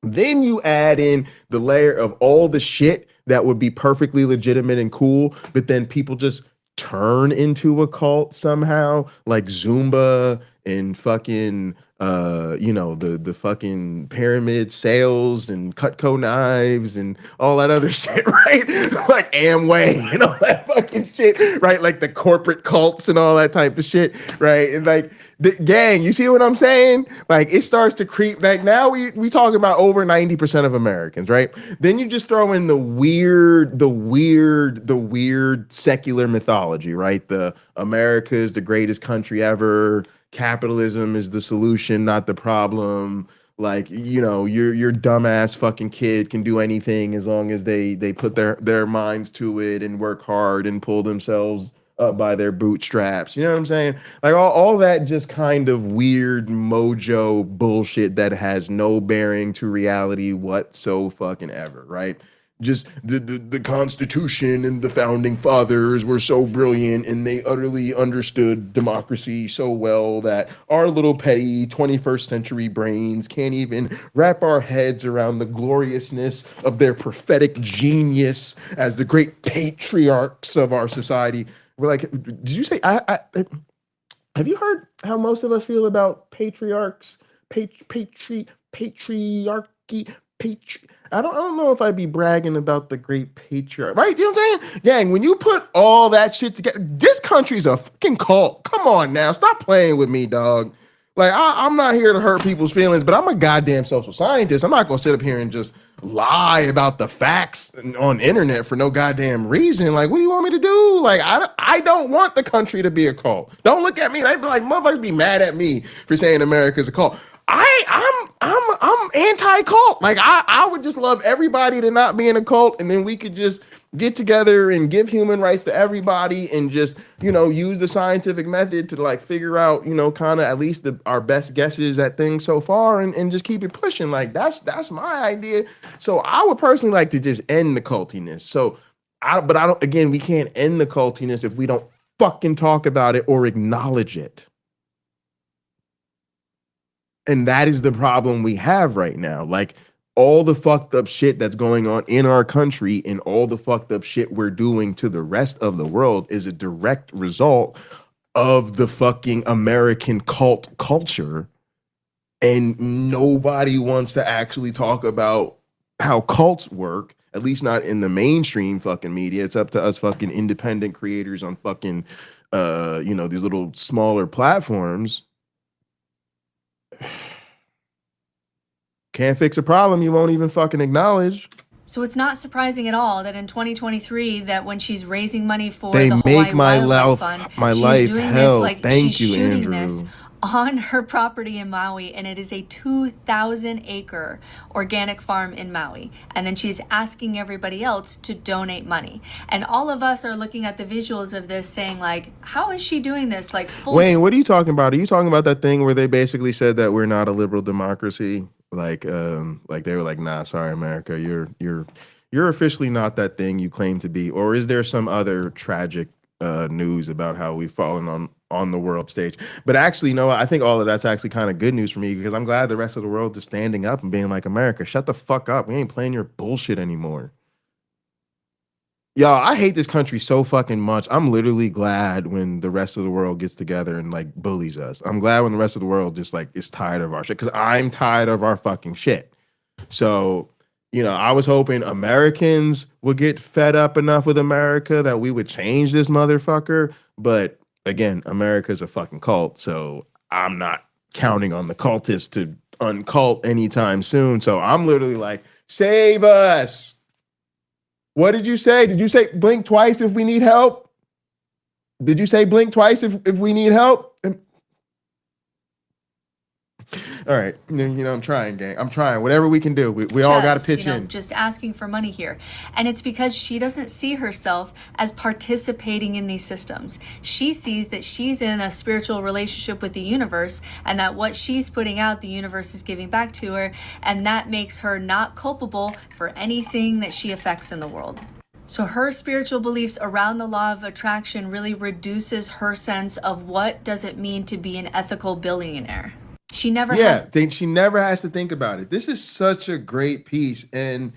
Then you add in the layer of all the shit that would be perfectly legitimate and cool, but then people just turn into a cult somehow, like Zumba and fucking the fucking pyramid sales and Cutco knives and all that other shit, right? Like Amway and all that fucking shit, right? Like the corporate cults and all that type of shit, right? And like the gang, you see what I'm saying? Like it starts to creep. Like now we talking about over 90% of Americans, right? Then you just throw in the weird secular mythology, right? The America is the greatest country ever. Capitalism is the solution, not the problem. Like, your dumbass fucking kid can do anything as long as they put their minds to it and work hard and pull themselves up by their bootstraps. You know what I'm saying? Like all that just kind of weird mojo bullshit that has no bearing to reality whatsoever, right? Just the Constitution and the founding fathers were so brilliant and they utterly understood democracy so well that our little petty 21st century brains can't even wrap our heads around the gloriousness of their prophetic genius as the great patriarchs of our society. We're like, did you say, have you heard how most of us feel about patriarchs, patriarchy, I don't know if I'd be bragging about the great patriarch, right? You know what I'm saying? Gang, when you put all that shit together, this country's a fucking cult. Come on now, stop playing with me, dog. Like, I'm not here to hurt people's feelings, but I'm a goddamn social scientist. I'm not gonna sit up here and just lie about the facts on the internet for no goddamn reason. Like, what do you want me to do? Like, I don't want the country to be a cult. Don't look at me. They be like, motherfuckers be mad at me for saying America's a cult. I'm anti-cult. Like I would just love everybody to not be in a cult, and then we could just get together and give human rights to everybody and just, use the scientific method to like figure out, kind of at least our best guesses at things so far and just keep it pushing. Like that's my idea. So I would personally like to just end the cultiness. So again, we can't end the cultiness if we don't fucking talk about it or acknowledge it. And that is the problem we have right now. Like all the fucked up shit that's going on in our country and all the fucked up shit we're doing to the rest of the world is a direct result of the fucking American cult culture. And nobody wants to actually talk about how cults work, at least not in the mainstream fucking media. It's up to us fucking independent creators on fucking, these little smaller platforms. Can't fix a problem you won't even fucking acknowledge. So it's not surprising at all that in 2023, that when she's raising money for they the make Hawaii my Wildlife life Fund, my she's life doing hell. this like Thank she's you, shooting Andrew. this on her property in Maui, and it is a 2,000 acre organic farm in Maui. And then she's asking everybody else to donate money. And all of us are looking at the visuals of this saying like, how is she doing this? Like, full Wayne, what are you talking about? Are you talking about that thing where they basically said that we're not a liberal democracy? Like they were like, nah, sorry, America, you're officially not that thing you claim to be. Or is there some other tragic news about how we've fallen on the world stage? But actually, no, I think all of that's actually kind of good news for me, because I'm glad the rest of the world is standing up and being like, America, shut the fuck up. We ain't playing your bullshit anymore. Y'all, I hate this country so fucking much. I'm literally glad when the rest of the world gets together and like bullies us. I'm glad when the rest of the world just like is tired of our shit, because I'm tired of our fucking shit. So, you know, I was hoping Americans would get fed up enough with America that we would change this motherfucker. But again, America's a fucking cult, so I'm not counting on the cultists to uncult anytime soon. So I'm literally like, save us. What did you say? Did you say blink twice if we need help? Did you say blink twice if we need help? All right, you know, I'm trying, gang. I'm trying. Whatever we can do. We all got to pitch in. Just asking for money here. And it's because she doesn't see herself as participating in these systems. She sees that she's in a spiritual relationship with the universe, and that what she's putting out, the universe is giving back to her, and that makes her not culpable for anything that she affects in the world. So her spiritual beliefs around the law of attraction really reduces her sense of what does it mean to be an ethical billionaire. She never she never has to think about it. This is such a great piece, and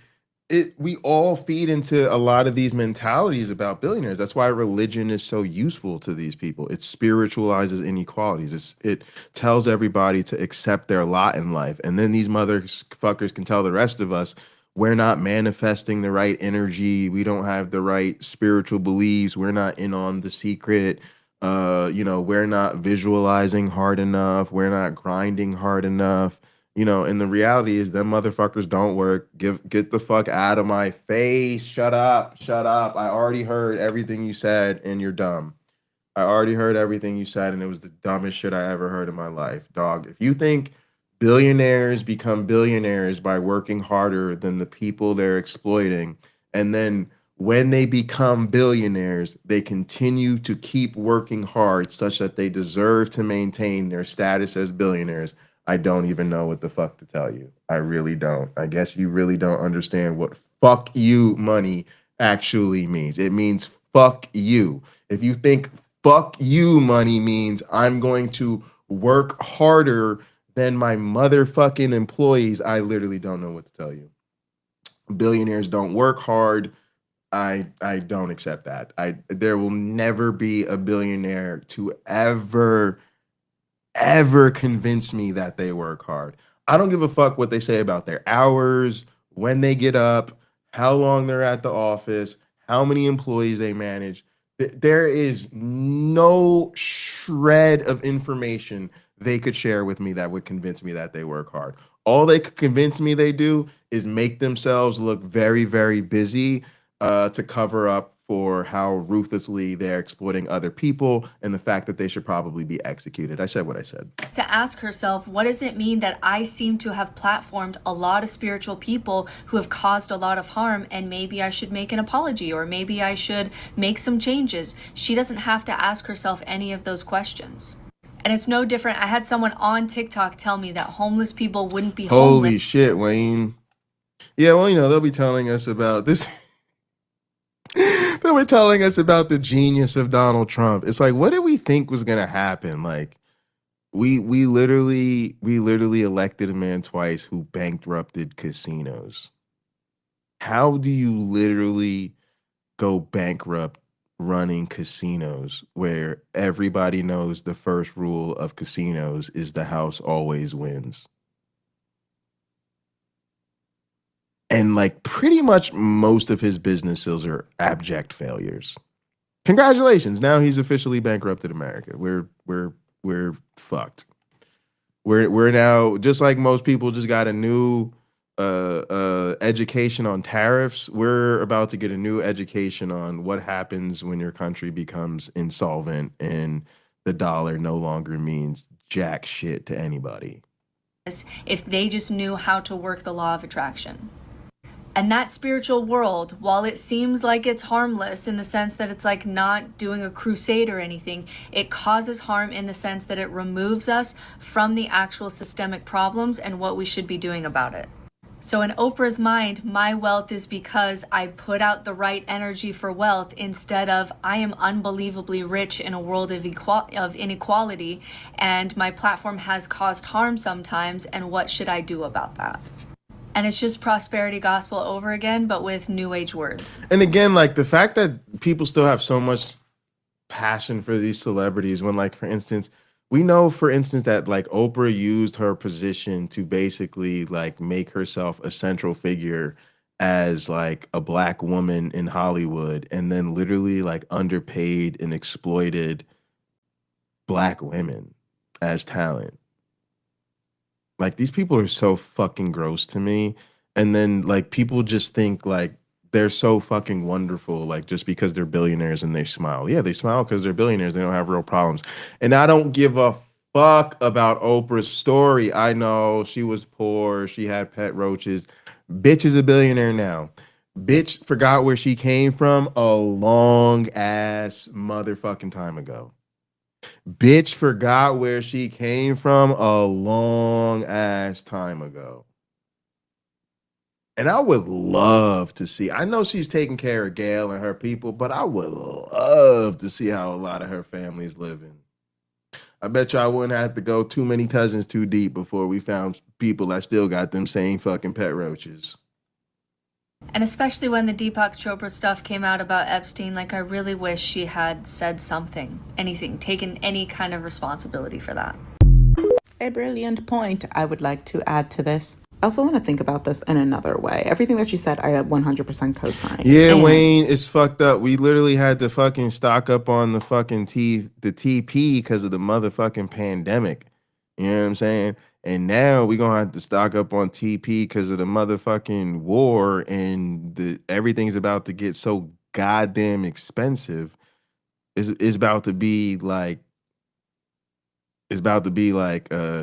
we all feed into a lot of these mentalities about billionaires. That's why religion is so useful to these people. It spiritualizes inequalities. It tells everybody to accept their lot in life, and then these motherfuckers can tell the rest of us we're not manifesting the right energy. We don't have the right spiritual beliefs. We're not in on the secret. You know, we're not visualizing hard enough. We're not grinding hard enough. You know, and the reality is them motherfuckers don't work. Get the fuck out of my face. Shut up. Shut up. I already heard everything you said and you're dumb. I already heard everything you said and it was the dumbest shit I ever heard in my life. Dog, if you think billionaires become billionaires by working harder than the people they're exploiting, and then when they become billionaires, they continue to keep working hard such that they deserve to maintain their status as billionaires, I don't even know what the fuck to tell you. I really don't. I guess you really don't understand what fuck you money actually means. It means fuck you. If you think fuck you money means I'm going to work harder than my motherfucking employees, I literally don't know what to tell you. Billionaires don't work hard. I don't accept that. There will never be a billionaire to ever convince me that they work hard. I don't give a fuck what they say about their hours, when they get up, how long they're at the office, how many employees they manage. There is no shred of information they could share with me that would convince me that they work hard. All they could convince me they do is make themselves look very, very busy to cover up for how ruthlessly they're exploiting other people and the fact that they should probably be executed. I said what I said. To ask herself, what does it mean that I seem to have platformed a lot of spiritual people who have caused a lot of harm, and maybe I should make an apology, or maybe I should make some changes? She doesn't have to ask herself any of those questions. And it's no different. I had someone on TikTok tell me that homeless people wouldn't be homeless. Holy shit, Wayne. Yeah, well, you know, they'll be telling us about this. They were telling us about the genius of Donald Trump. It's like, what did we think was gonna happen? Like, we literally elected a man twice who bankrupted casinos. How do you literally go bankrupt running casinos where everybody knows the first rule of casinos is the house always wins? And like pretty much most of his businesses are abject failures. Congratulations. Now he's officially bankrupted America. We're fucked. We're now, just like most people just got a new education on tariffs, we're about to get a new education on what happens when your country becomes insolvent and the dollar no longer means jack shit to anybody. If they just knew how to work the law of attraction. And that spiritual world, while it seems like it's harmless in the sense that it's like not doing a crusade or anything, it causes harm in the sense that it removes us from the actual systemic problems and what we should be doing about it. So in Oprah's mind, my wealth is because I put out the right energy for wealth, instead of I am unbelievably rich in a world of inequality and my platform has caused harm sometimes, and what should I do about that? And it's just prosperity gospel over again, but with new age words. And again, like the fact that people still have so much passion for these celebrities when, like, for instance, we know, for instance, that like Oprah used her position to basically like make herself a central figure as like a black woman in Hollywood, and then literally like underpaid and exploited black women as talent. Like, these people are so fucking gross to me. And then like people just think like they're so fucking wonderful, like just because they're billionaires and they smile. Yeah, they smile because they're billionaires. They don't have real problems. And I don't give a fuck about Oprah's story. I know she was poor. She had pet roaches. Bitch is a billionaire now. Bitch forgot where she came from a long ass motherfucking time ago. Bitch forgot where she came from a long ass time ago. And I would love to see, I know she's taking care of Gail and her people, but I would love to see how a lot of her family's living. I bet you I wouldn't have to go too many cousins too deep before we found people that still got them same fucking pet roaches. And especially when the Deepak Chopra stuff came out about Epstein, like I really wish she had said something, anything, taken any kind of responsibility for that. A brilliant point I would like to add to this. I also want to think about this in another way. Everything that you said, I 100% co-sign. Yeah, Wayne, it's fucked up. We literally had to fucking stock up on the fucking the TP because of the motherfucking pandemic. You know what I'm saying? And now we're going to have to stock up on TP because of the motherfucking war, and everything's about to get so goddamn expensive. It's about to be like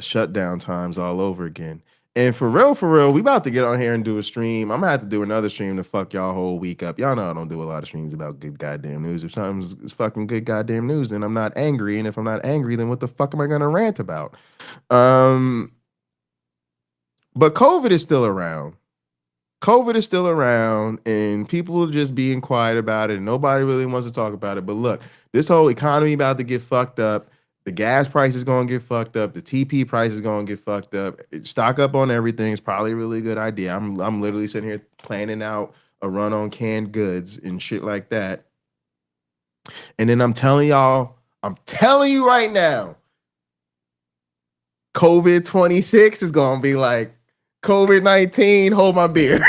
shutdown times all over again. And for real, we about to get on here and do a stream. I'm gonna have to do another stream to fuck y'all whole week up. Y'all know I don't do a lot of streams about good goddamn news. If something's fucking good goddamn news, then I'm not angry. And if I'm not angry, then what the fuck am I gonna rant about? But COVID is still around. COVID is still around, and people are just being quiet about it, and nobody really wants to talk about it. But look, this whole economy about to get fucked up. The gas price is going to get fucked up. The TP price is going to get fucked up. Stock up on everything is probably a really good idea. I'm literally sitting here planning out a run on canned goods and shit like that. And then I'm telling you right now, COVID-26 is going to be like COVID-19, hold my beer.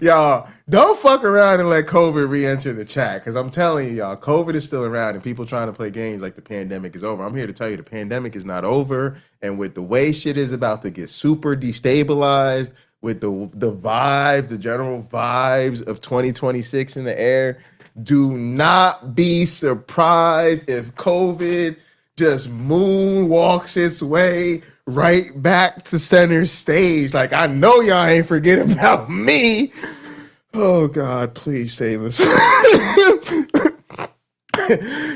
Y'all, don't fuck around and let COVID re-enter the chat, because I'm telling you, y'all, COVID is still around, and people trying to play games like the pandemic is over. I'm here to tell you the pandemic is not over, and with the way shit is about to get super destabilized, with the vibes, the general vibes of 2026 in the air, do not be surprised if COVID just moonwalks its way right back to center stage. Like, I know y'all ain't forget about me. Oh God, please save us.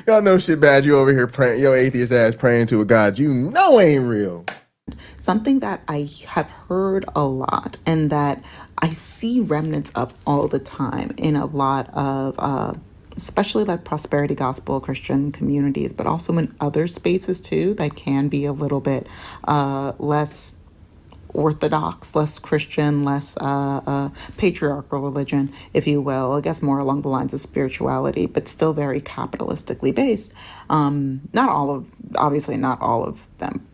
Y'all know shit bad. You over here praying, your atheist ass praying to a God you know ain't real. Something that I have heard a lot and that I see remnants of all the time in a lot of especially like prosperity gospel Christian communities, but also in other spaces too that can be a little bit less orthodox, less Christian, less patriarchal religion, if you will. I guess more along the lines of spirituality, but still very capitalistically based. Not all of them.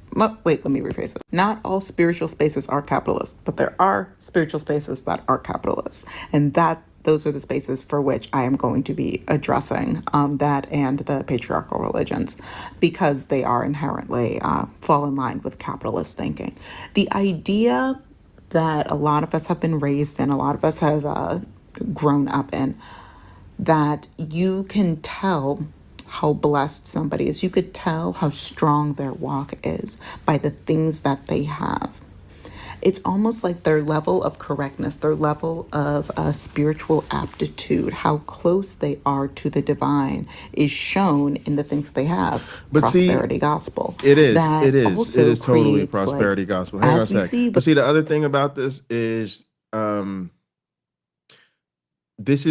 Wait, let me rephrase it. Not all spiritual spaces are capitalist, but there are spiritual spaces that are capitalist, and those are the spaces for which I am going to be addressing that and the patriarchal religions, because they are inherently fall in line with capitalist thinking. The idea that a lot of us have been raised in, a lot of us have grown up in, that you can tell how blessed somebody is. You could tell how strong their walk is by the things that they have. It's almost like their level of correctness, their level of spiritual aptitude, how close they are to the divine is shown in the things that they have. But prosperity gospel. It is. That It is. also It is totally creates, prosperity like, gospel. Hang on a as we sec. see, But see, the other thing about this is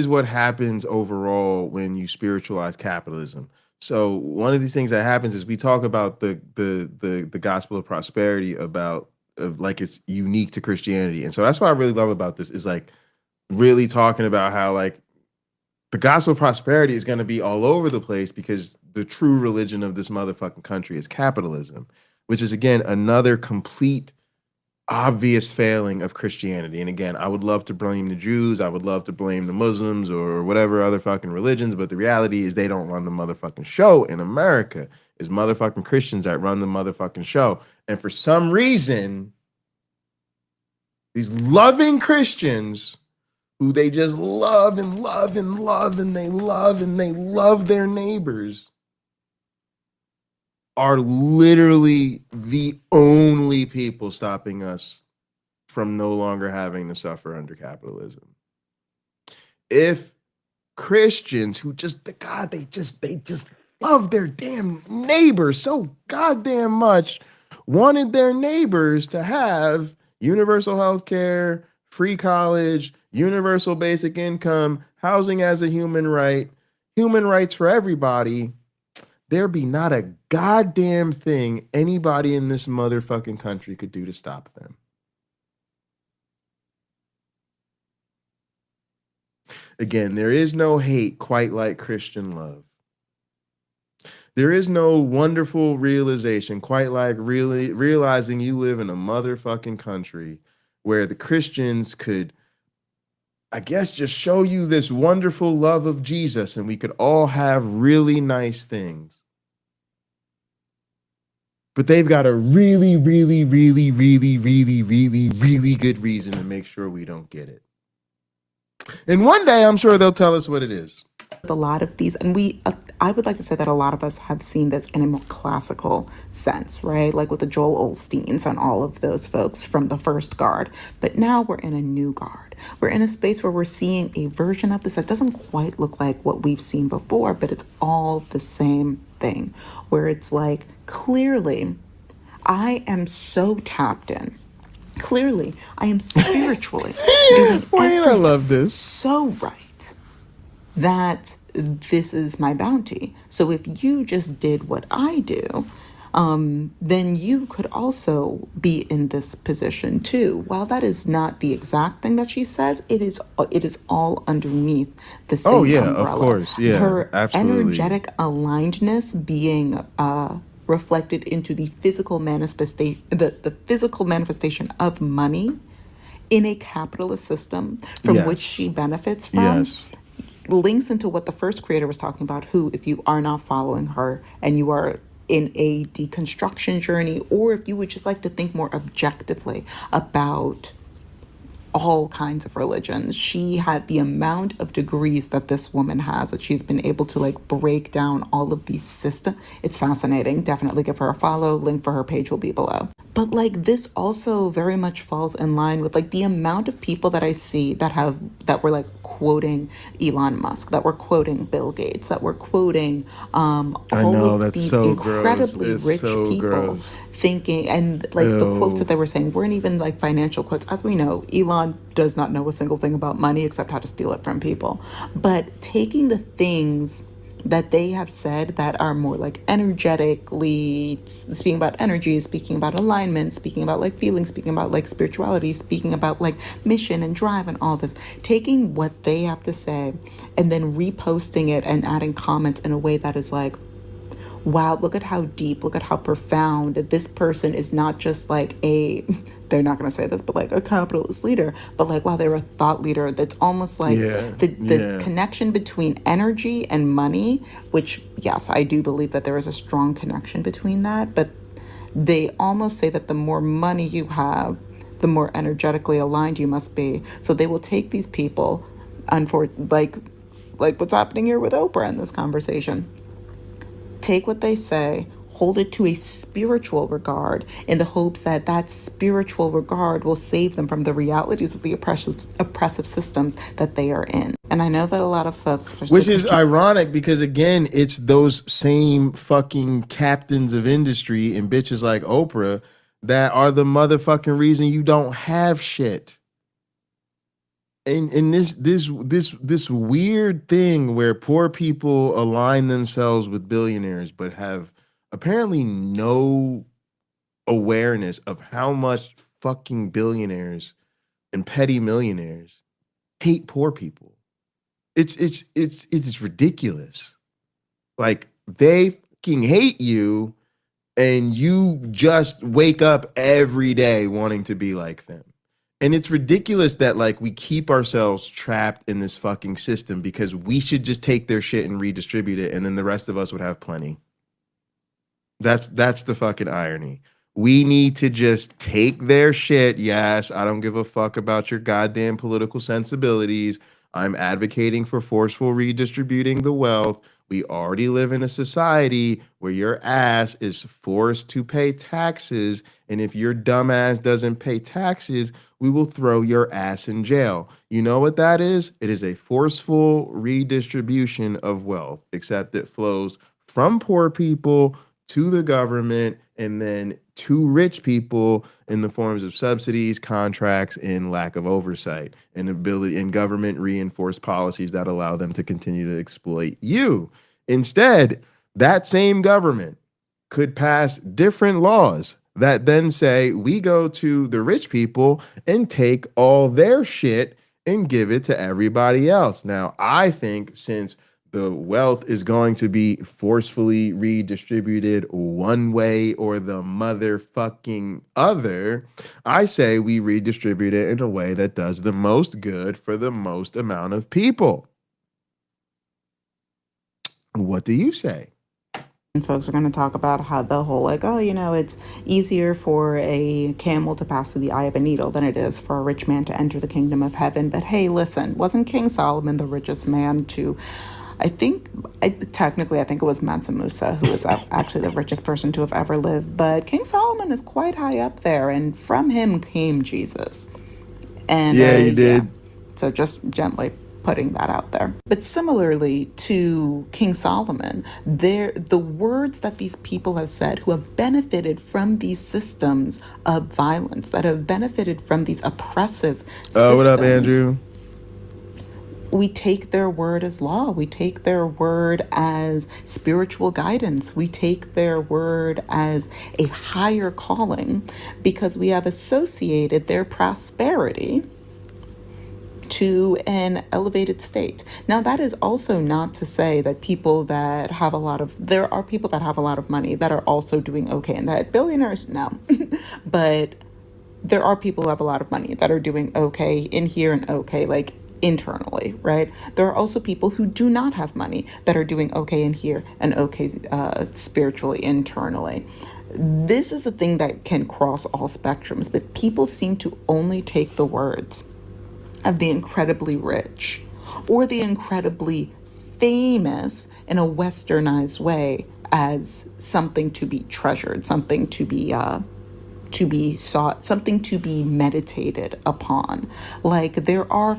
what happens overall when you spiritualize capitalism. So one of these things that happens is we talk about the gospel of prosperity of like it's unique to Christianity. And so that's what I really love about this is like really talking about how like the gospel of prosperity is going to be all over the place because the true religion of this motherfucking country is capitalism, which is again another complete obvious failing of Christianity. And again, I would love to blame the Jews, I would love to blame the Muslims or whatever other fucking religions, but the reality is they don't run the motherfucking show in America. It's motherfucking Christians that run the motherfucking show. And for some reason, these loving Christians who they just love and love and love and they love their neighbors are literally the only people stopping us from no longer having to suffer under capitalism. If Christians who they just love their damn neighbors so goddamn much, wanted their neighbors to have universal health care, free college, universal basic income, housing as a human right, human rights for everybody, there be not a goddamn thing anybody in this motherfucking country could do to stop them. Again, there is no hate quite like Christian love. There is no wonderful realization quite like really realizing you live in a motherfucking country where the Christians could, I guess, just show you this wonderful love of Jesus and we could all have really nice things. But they've got a really, really, really, really, really, really, really good reason to make sure we don't get it. And one day, I'm sure they'll tell us what it is. A lot of these, and I would like to say that a lot of us have seen this in a more classical sense, right? Like with the Joel Osteens and all of those folks from the first guard. But now we're in a new guard. We're in a space where we're seeing a version of this that doesn't quite look like what we've seen before, but it's all the same thing, where it's like, clearly, I am so tapped in. Clearly, I am spiritually doing I love this. so right that this is my bounty. So if you just did what I do, then you could also be in this position too. While that is not the exact thing that she says, it is all underneath the same umbrella. Of course. Yeah, her absolutely. energetic alignedness being reflected into the physical manifestation, the physical manifestation of money in a capitalist system from which she benefits from. Links into what the first creator was talking about, who, if you are not following her and you are in a deconstruction journey, or if you would just like to think more objectively about all kinds of religions, she had the amount of degrees that this woman has, that she's been able to like break down all of these systems. It's fascinating. Definitely give her a follow. Link for her page will be below. But like this also very much falls in line with like the amount of people that I see that were like quoting Elon Musk, that were quoting Bill Gates, that were quoting all of these incredibly rich people thinking, and like the quotes that they were saying weren't even like financial quotes. As we know, Elon does not know a single thing about money except how to steal it from people. But taking the things that they have said that are more like energetically speaking about energy, speaking about alignment, speaking about like feelings, speaking about like spirituality, speaking about like mission and drive and all this, taking what they have to say and then reposting it and adding comments in a way that is like, wow, look at how deep, look at how profound this person is. Not just like they're not going to say this, but like a capitalist leader, but like, wow, they're a thought leader. That's almost like the connection between energy and money, which, yes, I do believe that there is a strong connection between that, but they almost say that the more money you have, the more energetically aligned you must be. So they will take these people, like what's happening here with Oprah in this conversation, take what they say, hold it to a spiritual regard in the hopes that that spiritual regard will save them from the realities of the oppressive systems that they are in. And I know that a lot of folks, especially Which is ironic because, again, it's those same fucking captains of industry and bitches like Oprah that are the motherfucking reason you don't have shit. And this weird thing where poor people align themselves with billionaires but have apparently no awareness of how much fucking billionaires and petty millionaires hate poor people. It's ridiculous. Like, they fucking hate you and you just wake up every day wanting to be like them. And it's ridiculous that, like, we keep ourselves trapped in this fucking system because we should just take their shit and redistribute it and then the rest of us would have plenty. That's the fucking irony. We need to just take their shit. Yes, I don't give a fuck about your goddamn political sensibilities. I'm advocating for forceful redistributing the wealth. We already live in a society where your ass is forced to pay taxes. And if your dumb ass doesn't pay taxes, we will throw your ass in jail. You know what that is? It is a forceful redistribution of wealth, except it flows from poor people to the government and then to rich people in the forms of subsidies, contracts, and lack of oversight and ability and government reinforced policies that allow them to continue to exploit you. Instead, that same government could pass different laws that then say we go to the rich people and take all their shit and give it to everybody else. Now, I think since the wealth is going to be forcefully redistributed one way or the motherfucking other, I say we redistribute it in a way that does the most good for the most amount of people. What do you say? And folks are going to talk about how the whole, like, oh, you know, it's easier for a camel to pass through the eye of a needle than it is for a rich man to enter the kingdom of heaven. But hey, listen, wasn't King Solomon the richest man to... I think it was Mansa Musa who was actually the richest person to have ever lived. But King Solomon is quite high up there, and from him came Jesus. And yeah, he did. Yeah. So just gently putting that out there. But similarly to King Solomon, the words that these people have said who have benefited from these systems of violence, that have benefited from these oppressive systems. What up, Andrew? We take their word as law. We take their word as spiritual guidance. We take their word as a higher calling because we have associated their prosperity to an elevated state. Now, that is also not to say that there are people that have a lot of money that are also doing okay, and that billionaires, no. But there are people who have a lot of money that are doing okay in here and okay, like, internally, right? There are also people who do not have money that are doing okay in here and okay spiritually, internally. This is the thing that can cross all spectrums, but people seem to only take the words of the incredibly rich or the incredibly famous in a westernized way as something to be treasured, something to be sought, something to be meditated upon. Like, there are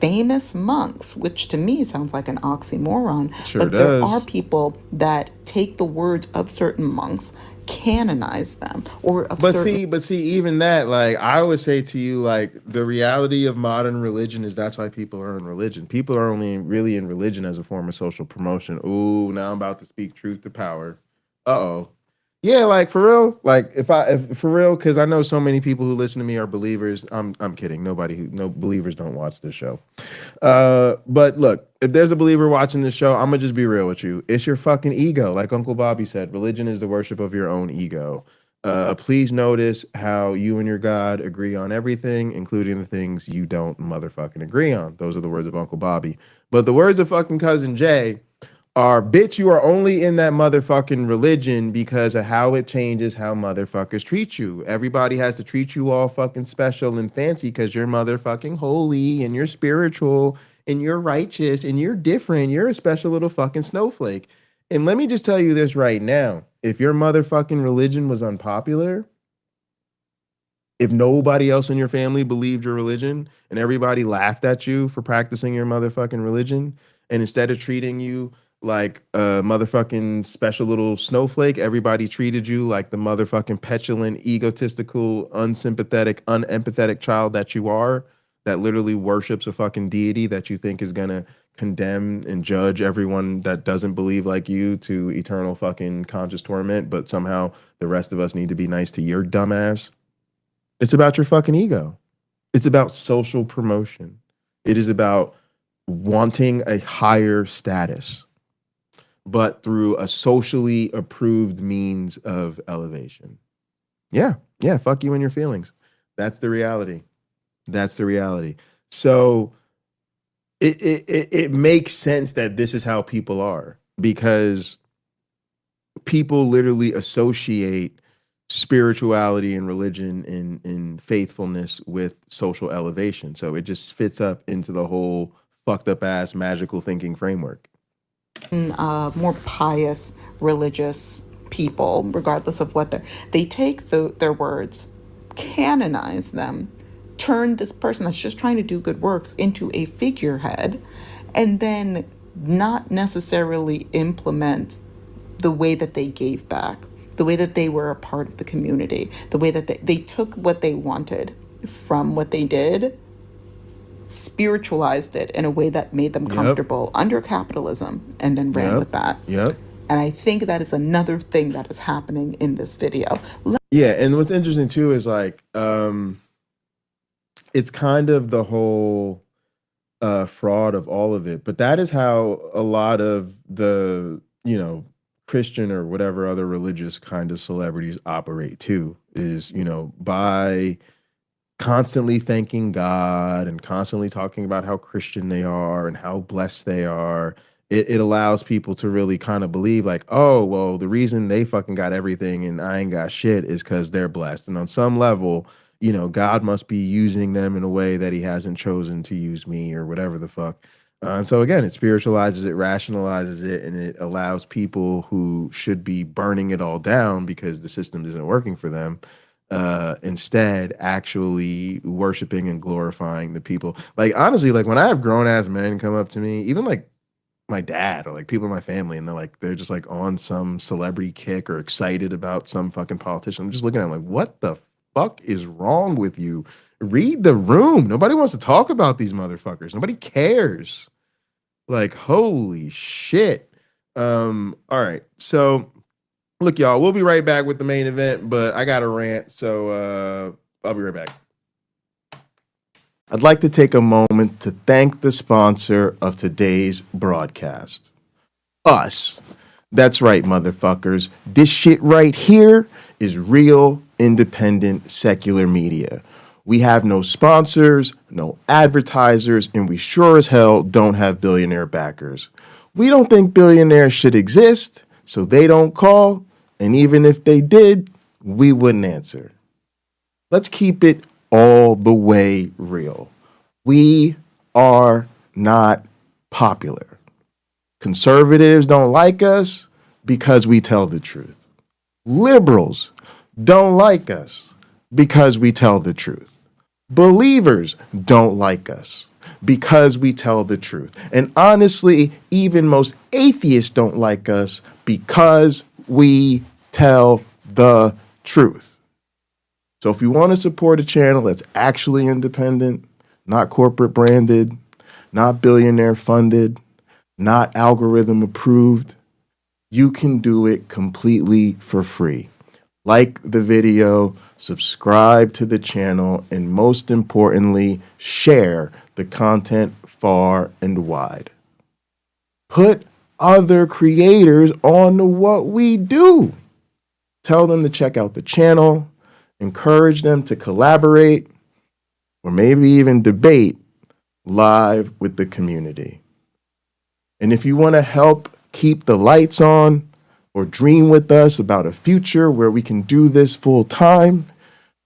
famous monks, which to me sounds like an oxymoron, but there are people that take the words of certain monks, canonize them, or of but see, even that, like, I would say to you, like, the reality of modern religion is that's why people are in religion. People are only really in religion as a form of social promotion. Ooh, now I'm about to speak truth to power. Uh-oh. Yeah, like, for real, like, if for real, because I know so many people who listen to me are believers. I'm kidding. No believers don't watch this show. But look, if there's a believer watching this show, I'm gonna just be real with you. It's your fucking ego. Like Uncle Bobby said, religion is the worship of your own ego. Please notice how you and your God agree on everything, including the things you don't motherfucking agree on. Those are the words of Uncle Bobby. But the words of fucking Cousin Jay are, bitch, you are only in that motherfucking religion because of how it changes how motherfuckers treat you. Everybody has to treat you all fucking special and fancy because you're motherfucking holy and you're spiritual and you're righteous and you're different. You're a special little fucking snowflake. And let me just tell you this right now. If your motherfucking religion was unpopular, if nobody else in your family believed your religion and everybody laughed at you for practicing your motherfucking religion, and instead of treating you like a motherfucking special little snowflake, everybody treated you like the motherfucking petulant, egotistical, unsympathetic, unempathetic child that you are, that literally worships a fucking deity that you think is gonna condemn and judge everyone that doesn't believe like you to eternal fucking conscious torment, but somehow the rest of us need to be nice to your dumbass. It's about your fucking ego. It's about social promotion. It is about wanting a higher status, but through a socially approved means of elevation. Yeah, fuck you and your feelings. That's the reality. That's the reality. So it makes sense that this is how people are, because people literally associate spirituality and religion and faithfulness with social elevation. So it just fits up into the whole fucked up ass magical thinking framework. More pious religious people, regardless of what they take their words, canonize them, turn this person that's just trying to do good works into a figurehead, and then not necessarily implement the way that they gave back, the way that they were a part of the community, the way that they took what they wanted from what they did, spiritualized it in a way that made them comfortable under capitalism, and then ran with that. And I think that is another thing that is happening in this video. Yeah, and what's interesting too is like it's kind of the whole fraud of all of it, but that is how a lot of the, Christian or whatever other religious kind of celebrities operate too, is, by constantly thanking God and constantly talking about how Christian they are and how blessed they are. It allows people to really kind of believe like, oh, well, the reason they fucking got everything and I ain't got shit is because they're blessed. And on some level, God must be using them in a way that he hasn't chosen to use me or whatever the fuck. And so again, it spiritualizes it, rationalizes it, and it allows people who should be burning it all down because the system isn't working for them, instead actually worshiping and glorifying the people. Like, honestly, like when I have grown ass men come up to me, even like my dad or like people in my family, and they're just like on some celebrity kick or excited about some fucking politician, I'm just looking at them like, what the fuck is wrong with you? Read the room. Nobody wants to talk about these motherfuckers. Nobody cares. Like, holy shit. All right. So look, y'all, we'll be right back with the main event, but I got a rant, so I'll be right back. I'd like to take a moment to thank the sponsor of today's broadcast. Us. That's right, motherfuckers. This shit right here is real, independent, secular media. We have no sponsors, no advertisers, and we sure as hell don't have billionaire backers. We don't think billionaires should exist, so they don't call, and even if they did, we wouldn't answer. Let's keep it all the way real. We are not popular. Conservatives don't like us because we tell the truth. Liberals don't like us because we tell the truth. Believers don't like us because we tell the truth. And honestly, even most atheists don't like us because we tell the truth. So if you want to support a channel that's actually independent, not corporate branded, not billionaire funded, not algorithm approved, you can do it completely for free. Like the video, subscribe to the channel, and most importantly, share the content far and wide. Put other creators on to what we do. Tell them to check out the channel, encourage them to collaborate, or maybe even debate live with the community. And if you want to help keep the lights on, or dream with us about a future where we can do this full time,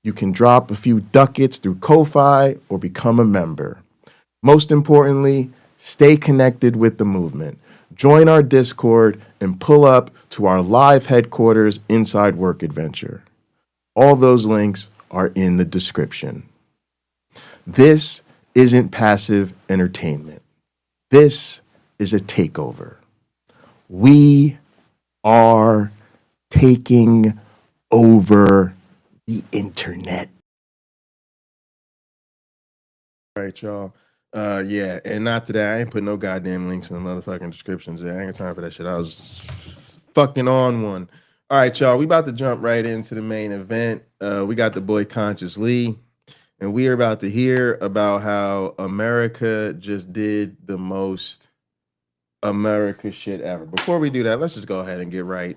you can drop a few ducats through Ko-Fi or become a member. Most importantly, stay connected with the movement. join our Discord, and pull up to our live headquarters Inside Work Adventure. All those links are in the description. This isn't passive entertainment. This is a takeover. We are taking over the internet. All right, y'all. Yeah, and not today. I ain't put no goddamn links in the motherfucking descriptions. I ain't got time for that shit. I was fucking on one. All right, y'all. We about to jump right into the main event. We got the boy Conscious Lee, and we are about to hear about how America just did the most America shit ever. Before we do that, let's just go ahead and get right.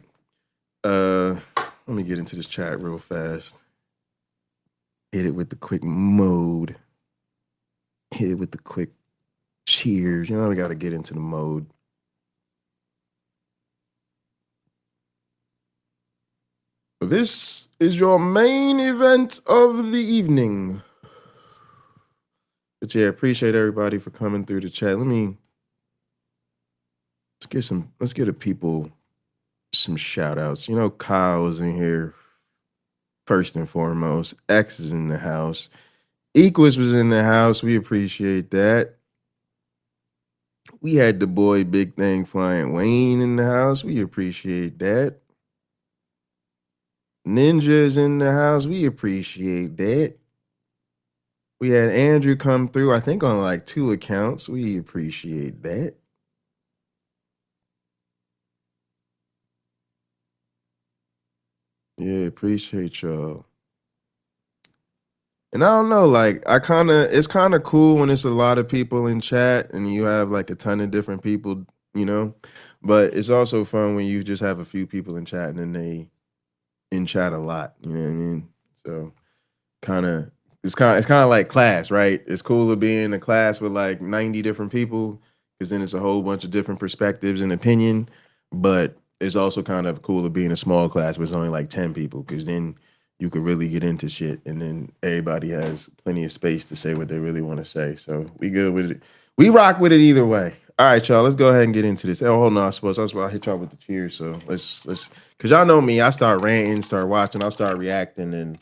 Let me get into this chat real fast. Hit it with the quick mode. Hit it with the quick cheers. You know, we got to get into the mode. This is your main event of the evening. But yeah, appreciate everybody for coming through the chat. Let's get the people some shout outs. You know, Kyle is in here first and foremost. X is in the house. Equus was in the house. We appreciate that. We had the boy Big Thing Flying Wayne in the house. We appreciate that. Ninja's in the house. We appreciate that. We had Andrew come through, I think on like 2 accounts. We appreciate that. Yeah, appreciate y'all. And I don't know, like it's kind of cool when it's a lot of people in chat and you have like a ton of different people, you know. But it's also fun when you just have a few people in chat and then they in chat a lot. You know what I mean? So it's kind of like class, right? It's cool to be in a class with like 90 different people because then it's a whole bunch of different perspectives and opinion. But it's also kind of cool to be in a small class with only like 10 people because then you could really get into shit and then everybody has plenty of space to say what they really want to say. So we good with it. We rock with it either way. All right, y'all, let's go ahead and get into this. Oh, hold on, I suppose that's why I hit y'all with the cheers. So let's, because y'all know me, I start ranting, start watching, I'll start reacting, and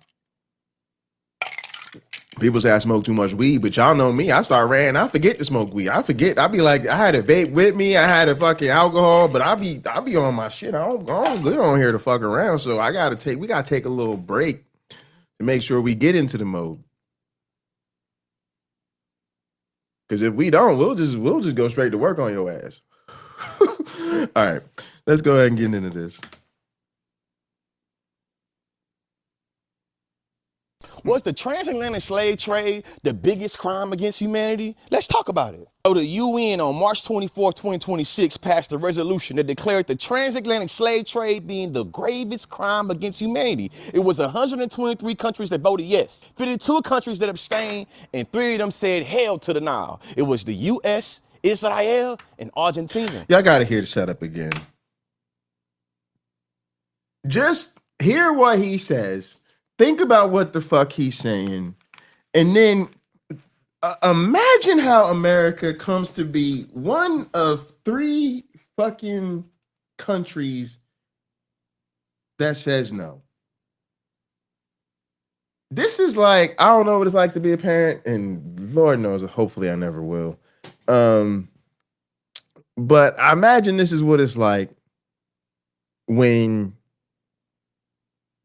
people say I smoke too much weed, but y'all know me, I start ranting, I forget to smoke weed. I forget, I be like, I had a vape with me, I had a fucking alcohol, but I be on my shit. I don't good on here to fuck around. So we gotta take a little break to make sure we get into the mode. Because if we don't, we'll just go straight to work on your ass. All right, let's go ahead and get into this. Was the transatlantic slave trade the biggest crime against humanity? Let's talk about it. So the UN on March 24, 2026 passed a resolution that declared the transatlantic slave trade being the gravest crime against humanity. It was 123 countries that voted yes, 52 countries that abstained, and 3 of them said hell to the Nile. It was the US, Israel, and Argentina. Y'all gotta hear the setup again. Just hear what he says. Think about what the fuck he's saying. And then imagine how America comes to be one of 3 fucking countries that says no. This is like, I don't know what it's like to be a parent, and Lord knows, hopefully I never will. But I imagine this is what it's like when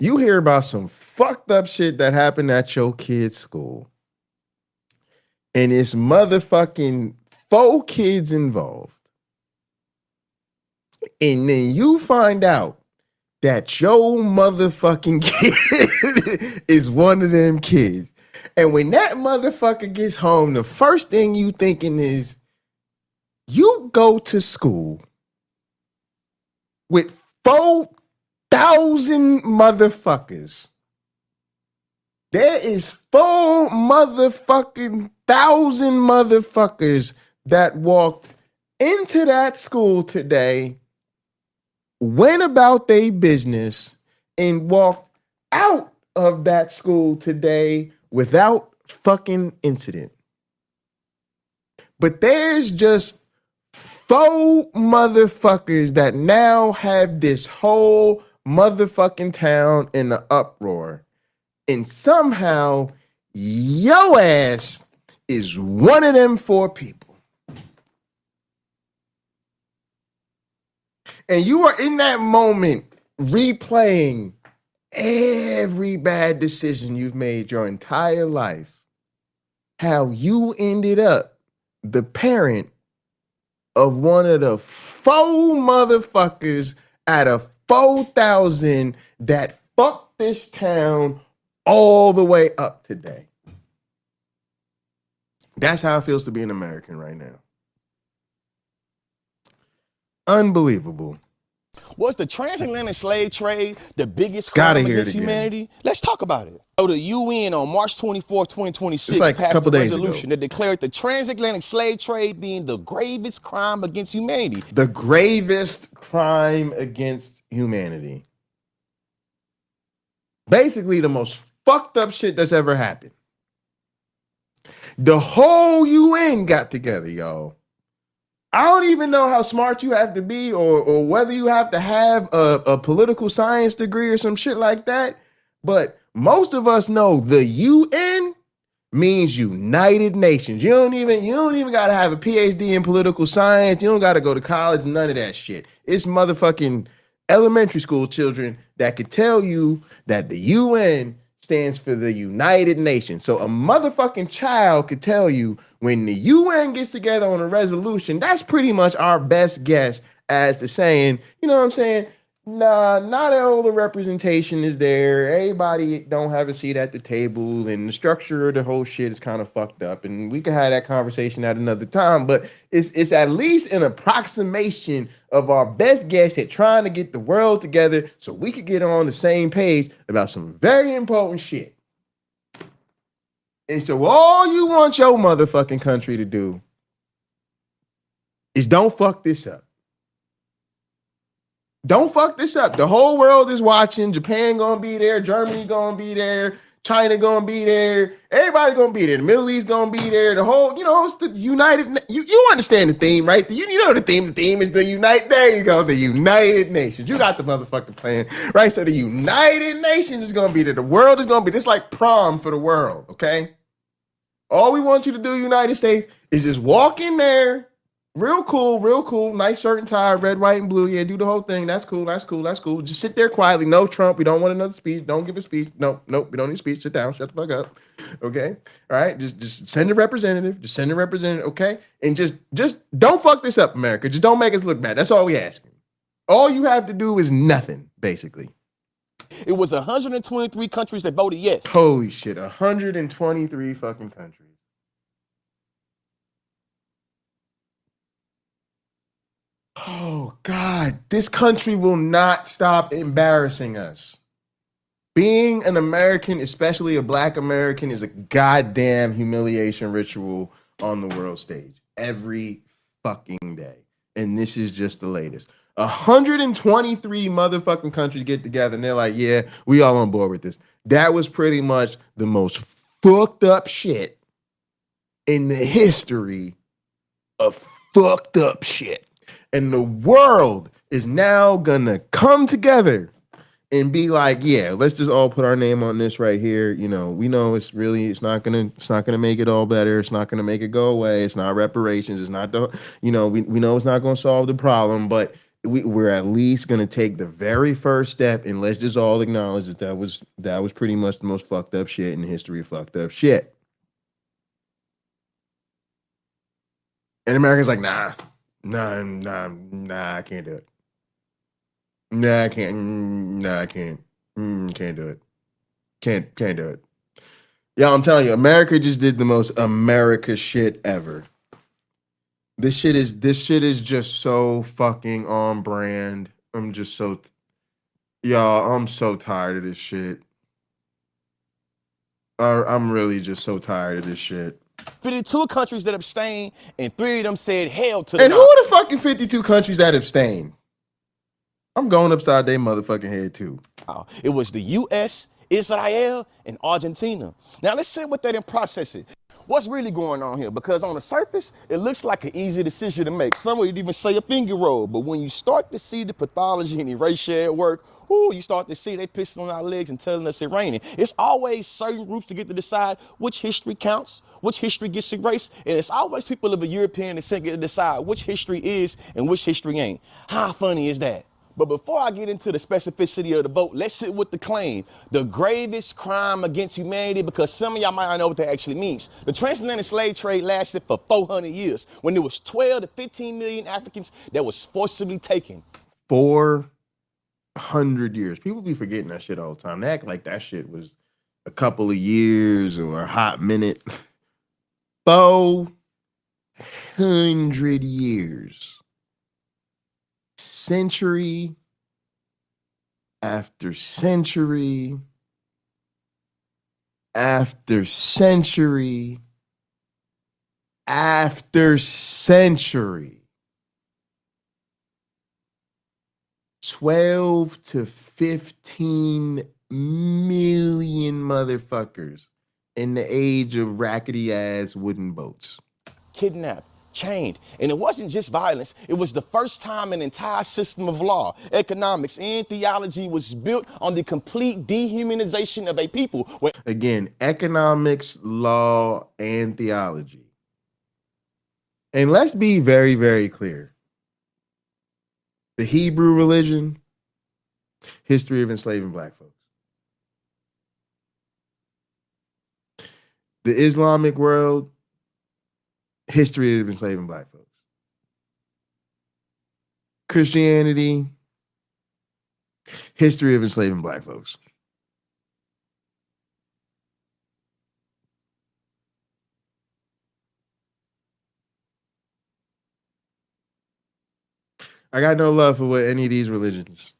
you hear about some fucked up shit that happened at your kid's school, and it's motherfucking 4 kids involved, and then you find out that your motherfucking kid is one of them kids, and when that motherfucker gets home, the first thing you thinking is you go to school with 4,000 motherfuckers. There is 4 motherfucking thousand motherfuckers that walked into that school today, went about their business, and walked out of that school today without fucking incident. But there's just faux motherfuckers that now have this whole motherfucking town in an uproar. And somehow your ass is one of them 4 people. And you are in that moment replaying every bad decision you've made your entire life. How you ended up the parent of one of the 4 motherfuckers out of 4,000 that fucked this town all the way up today. That's how it feels to be an American right now. Unbelievable. Was the transatlantic slave trade the biggest Gotta crime hear it against again. humanity? Let's talk about it. So the UN on March 24th, 2026 It's like a passed couple a days resolution that declared the transatlantic slave trade being the gravest crime against humanity. The gravest crime against humanity. Basically, the most fucked up shit that's ever happened. The whole UN got together, y'all. I don't even know how smart you have to be or whether you have to have a political science degree or some shit like that. But most of us know the UN means United Nations. You don't even gotta have a PhD in political science. You don't gotta go to college, none of that shit. It's motherfucking elementary school children that could tell you that the UN stands for the United Nations. So a motherfucking child could tell you when the UN gets together on a resolution, that's pretty much our best guess as to saying, you know what I'm saying? Nah, not all the representation is there. Everybody don't have a seat at the table, and the structure of the whole shit is kind of fucked up. And we can have that conversation at another time, but it's at least an approximation of our best guess at trying to get the world together so we could get on the same page about some very important shit. And so all you want your motherfucking country to do is don't fuck this up. Don't fuck this up. The whole world is watching. Japan gonna be there. Germany gonna be there. China gonna be there. Everybody gonna be there. The Middle East gonna be there. The whole, it's the United. You understand the theme, right? You know the theme. The theme is the Unite. There you go. The United Nations. You got the motherfucking plan, right? So the United Nations is gonna be there. The world is gonna be. This like prom for the world. Okay. All we want you to do, United States, is just walk in there. Real cool. Nice shirt and tie, red, white, and blue. Yeah, do the whole thing. That's cool. Just sit there quietly. No Trump. We don't want another speech. Don't give a speech. Nope. We don't need a speech. Sit down. Shut the fuck up. Okay. All right. Just send a representative. Okay. And just don't fuck this up, America. Just don't make us look bad. That's all we asking. All you have to do is nothing, basically. It was 123 countries that voted yes. Holy shit. 123 fucking countries. Oh, God, this country will not stop embarrassing us. Being an American, especially a Black American, is a goddamn humiliation ritual on the world stage every fucking day. And this is just the latest. 123 motherfucking countries get together and they're like, yeah, we all on board with this. That was pretty much the most fucked up shit in the history of fucked up shit. And the world is now gonna come together and be like, yeah, let's just all put our name on this right here. We know it's not gonna make it all better. It's not gonna make it go away. It's not reparations. It's not we know it's not gonna solve the problem, but we're at least gonna take the very first step and let's just all acknowledge that was pretty much the most fucked up shit in the history of fucked up shit. And America's like, nah, I can't do it. Nah, I can't. Nah, I can't. Can't do it. Can't do it. Yeah, I'm telling you, America just did the most America shit ever. This shit is just so fucking on brand. I'm so tired of this shit. I'm really just so tired of this shit. 52 countries that abstained, and 3 of them said hell to the And who are the fucking 52 countries that abstained? I'm going upside their motherfucking head too. It was the U.S., Israel, and Argentina. Now let's sit with that and process it. What's really going on here? Because on the surface, it looks like an easy decision to make. Some would even say a finger roll, but when you start to see the pathology and erasure at work, ooh, you start to see they pissing on our legs and telling us it's raining. It's always certain groups to get to decide which history counts, which history gets erased, and it's always people of a European descent get to decide which history is and which history ain't. How funny is that? But before I get into the specificity of the vote, let's sit with the claim, the gravest crime against humanity, because some of y'all might not know what that actually means. The transatlantic slave trade lasted for 400 years when there was 12 to 15 million Africans that was forcibly taken. 400 years. People be forgetting that shit all the time. They act like that shit was a couple of years or a hot minute. 400 years. Century after century after century after century. 12 to 15 million motherfuckers in the age of rackety ass wooden boats. Kidnapped, chained. And it wasn't just violence. It was the first time an entire system of law, economics, and theology was built on the complete dehumanization of a people. Again, economics, law, and theology. And let's be very, very clear. The Hebrew religion, history of enslaving black folks. The Islamic world, history of enslaving black folks. Christianity, history of enslaving black folks. I got no love for what any of these religions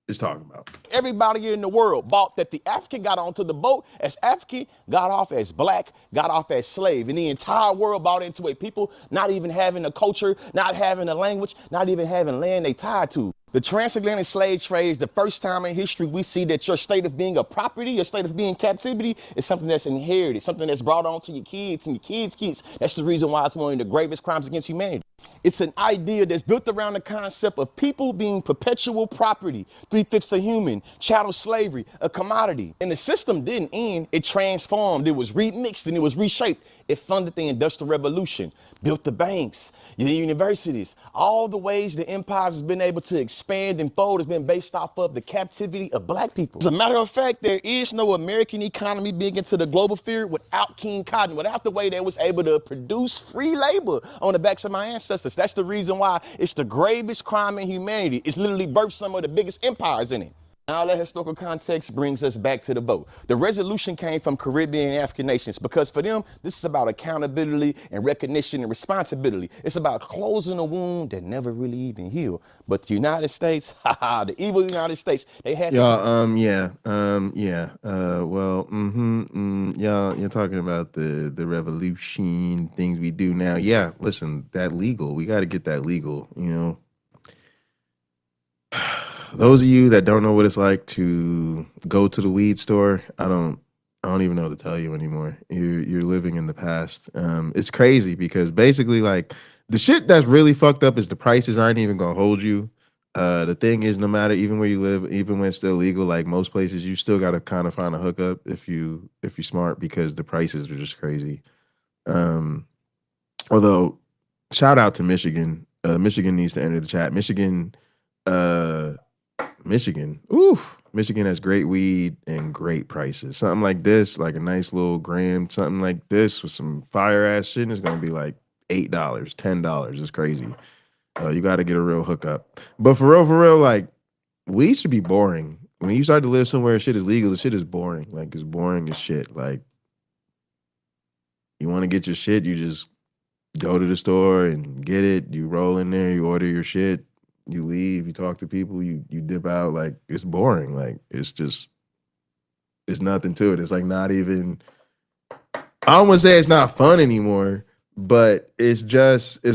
is talking about. Everybody in the world bought that the African got onto the boat as African, got off as black, got off as slave. And the entire world bought into a people not even having a culture, not having a language, not even having land they tied to. The transatlantic slave trade is the first time in history we see that your state of being a property, your state of being captivity is something that's inherited, something that's brought on to your kids and your kids' kids. That's the reason why it's one of the gravest crimes against humanity. It's an idea that's built around the concept of people being perpetual property, 3/5 of human, chattel slavery, a commodity. And the system didn't end, it transformed, it was remixed and it was reshaped. It funded the Industrial Revolution, built the banks, the universities, all the ways the empires has been able to expand and fold has been based off of the captivity of black people. As a matter of fact, there is no American economy big into the global sphere without King Cotton, without the way they was able to produce free labor on the backs of my ancestors. That's the reason why it's the gravest crime in humanity. It's literally birthed some of the biggest empires in it. All that historical context brings us back to the vote. The resolution came from Caribbean and African nations because for them, this is about accountability and recognition and responsibility. It's about closing a wound that never really even healed. But the United States, the evil United States, they had Y'all, y'all, you're talking about the revolution, things we do now. Yeah, listen, that legal. We got to get that legal, you know. Those of you that don't know what it's like to go to the weed store, I don't even know what to tell you anymore. You're living in the past. It's crazy because basically, like, the shit that's really fucked up is the prices aren't even gonna hold you. The thing is, no matter even where you live, even when it's still legal, like most places, you still gotta kind of find a hookup if you're smart because the prices are just crazy. Although, shout out to Michigan. Michigan needs to enter the chat. Michigan. Michigan has great weed and great prices. Something like this, like a nice little gram, something like this with some fire ass shit is gonna be like $8, $10. It's crazy. You got to get a real hookup. But for real, like, weed should be boring. When you start to live somewhere shit is legal, the shit is boring. Like, it's boring as shit. Like, you want to get your shit, you just go to the store and get it. You roll in there, you order your shit. You leave, you talk to people, you dip out. Like, it's boring. Like, it's nothing to it. It's like not even, I don't want to say it's not fun anymore, but it's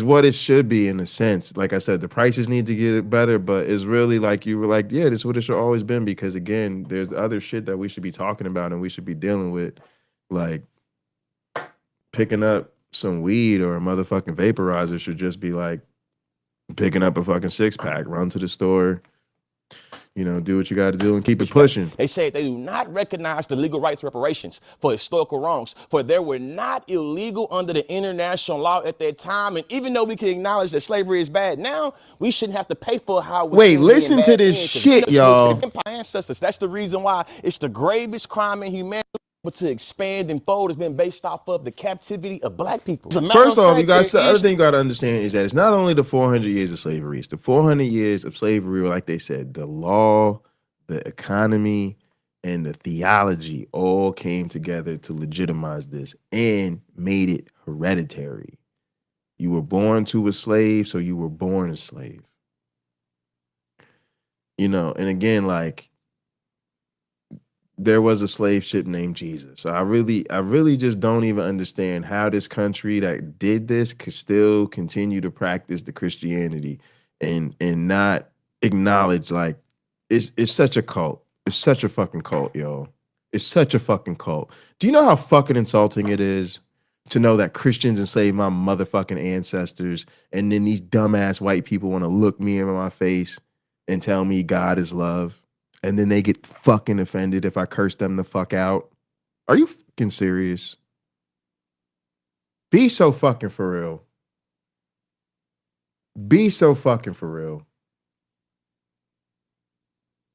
what it should be in a sense. Like I said, the prices need to get better, but it's really like you were like, yeah, this is what it should always been because again, there's other shit that we should be talking about and we should be dealing with. Like, picking up some weed or a motherfucking vaporizer should just be like picking up a fucking 6-pack, run to the store, you know, do what you got to do and keep it pushing. They said they do not recognize the legal right to reparations for historical wrongs, for they were not illegal under the international law at that time. And even though we can acknowledge that slavery is bad now, we shouldn't have to pay for how. Wait, listen to this shit, y'all. Ancestors. That's the reason why it's the gravest crime in humanity. To expand and fold has been based off of the captivity of black people. First off, you guys, the other thing you got to understand is that it's not only the 400 years of slavery, it's the 400 years of slavery, like they said, the law, the economy, and the theology all came together to legitimize this and made it hereditary. You were born to a slave, so you were born a slave. You know, and again, like, there was a slave ship named Jesus. So I really just don't even understand how this country that did this could still continue to practice the Christianity and not acknowledge, like, it's such a cult. It's such a fucking cult, yo. It's such a fucking cult. Do you know how fucking insulting it is to know that Christians enslaved my motherfucking ancestors, and then these dumbass white people want to look me in my face and tell me God is love? And then they get fucking offended if I curse them the fuck out. Are you fucking serious? Be so fucking for real. Be so fucking for real.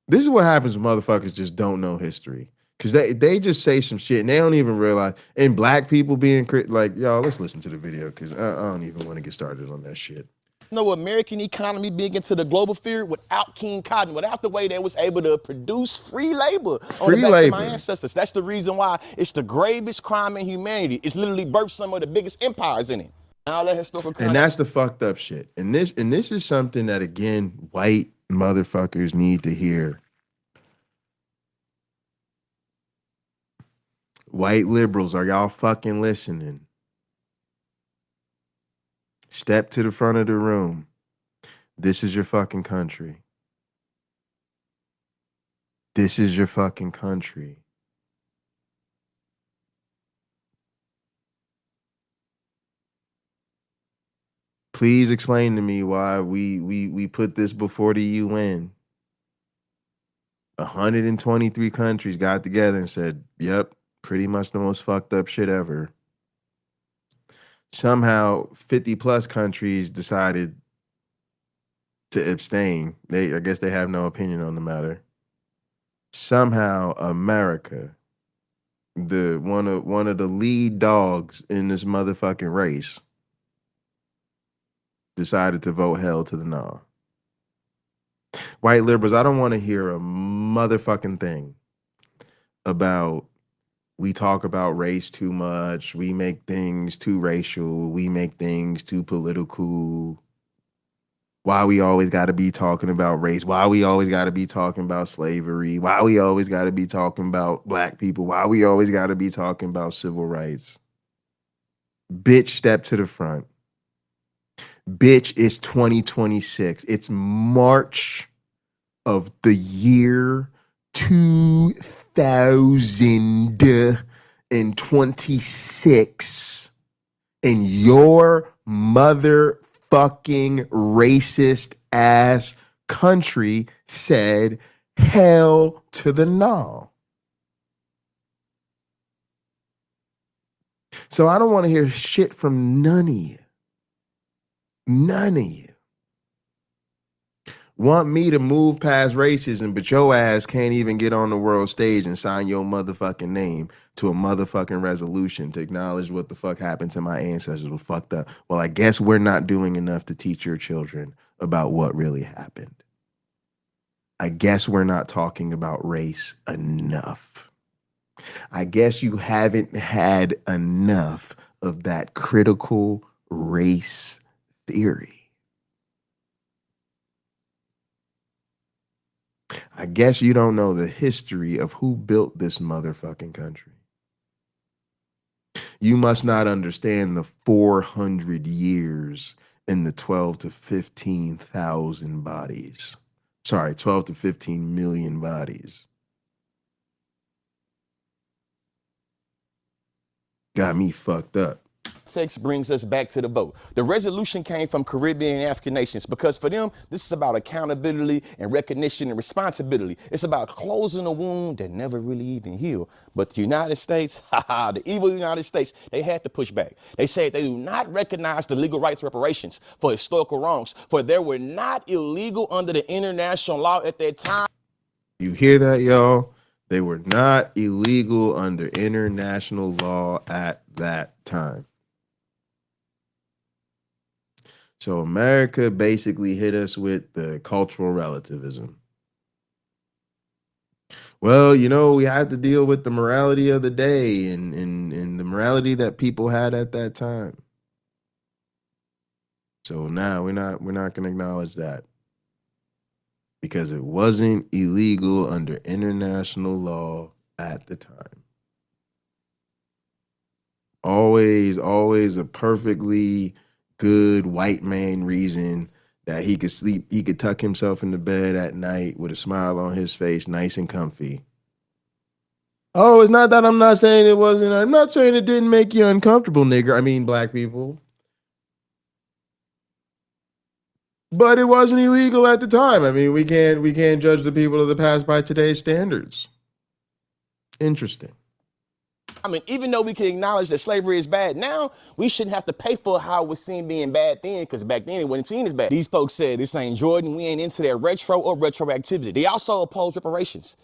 This is what happens when motherfuckers just don't know history. Because they just say some shit and they don't even realize. And black people being like, y'all, let's listen to the video because I don't even want to get started on that shit. No American economy being into the global sphere without King Cotton, without the way they was able to produce free labor on the backs of my ancestors. That's the reason why it's the gravest crime in humanity. It's literally birthed some of the biggest empires in it. All that historical crime. And that's the fucked up shit. And this is something that, again, white motherfuckers need to hear. White liberals, are y'all fucking listening? Step to the front of the room. This is your fucking country. This is your fucking country. Please explain to me why we put this before the UN. 123 countries got together and said, yep, pretty much the most fucked up shit ever. Somehow 50 plus countries decided to abstain. I guess they have no opinion on the matter. Somehow America, one of the lead dogs in this motherfucking race, decided to vote hell to the no. White liberals, I don't want to hear a motherfucking thing about we talk about race too much. We make things too racial. We make things too political. Why we always got to be talking about race? Why we always got to be talking about slavery? Why we always got to be talking about black people? Why we always got to be talking about civil rights? Bitch, step to the front. Bitch, it's 2026. It's March of the year 2026, and your motherfucking racist ass country said hell to the no. So I don't want to hear shit from none of you. None of you. Want me to move past racism, but your ass can't even get on the world stage and sign your motherfucking name to a motherfucking resolution to acknowledge what the fuck happened to my ancestors was fucked up. Well, I guess we're not doing enough to teach your children about what really happened. I guess we're not talking about race enough. I guess you haven't had enough of that critical race theory. I guess you don't know the history of who built this motherfucking country. You must not understand the 400 years and the 12 to 15,000 bodies. Sorry, 12 to 15 million bodies. Got me fucked up. context brings us back to the vote. The resolution came from Caribbean and African nations because for them, this is about accountability and recognition and responsibility. It's about closing a wound that never really even healed. But the United States, the evil United States, they had to push back. They said they do not recognize the legal rights reparations for historical wrongs, for they were not illegal under the international law at that time. You hear that, y'all? They were not illegal under international law at that time. So America basically hit us with the cultural relativism. Well, you know, we had to deal with the morality of the day and the morality that people had at that time. So now we're not going to acknowledge that. Because it wasn't illegal under international law at the time. Always a perfectly good white man reason that he could sleep, he could tuck himself into bed at night with a smile on his face, nice and comfy. Oh, it's not that I'm not saying it wasn't, I'm not saying it didn't make you uncomfortable, nigger. I mean, black people. But it wasn't illegal at the time. I mean, we can't judge the people of the past by today's standards. Interesting. I mean, even though we can acknowledge that slavery is bad now, we shouldn't have to pay for how it was seen being bad then, because back then it wasn't seen as bad. These folks said, this ain't Jordan, we ain't into their retro or retroactivity. They also oppose reparations.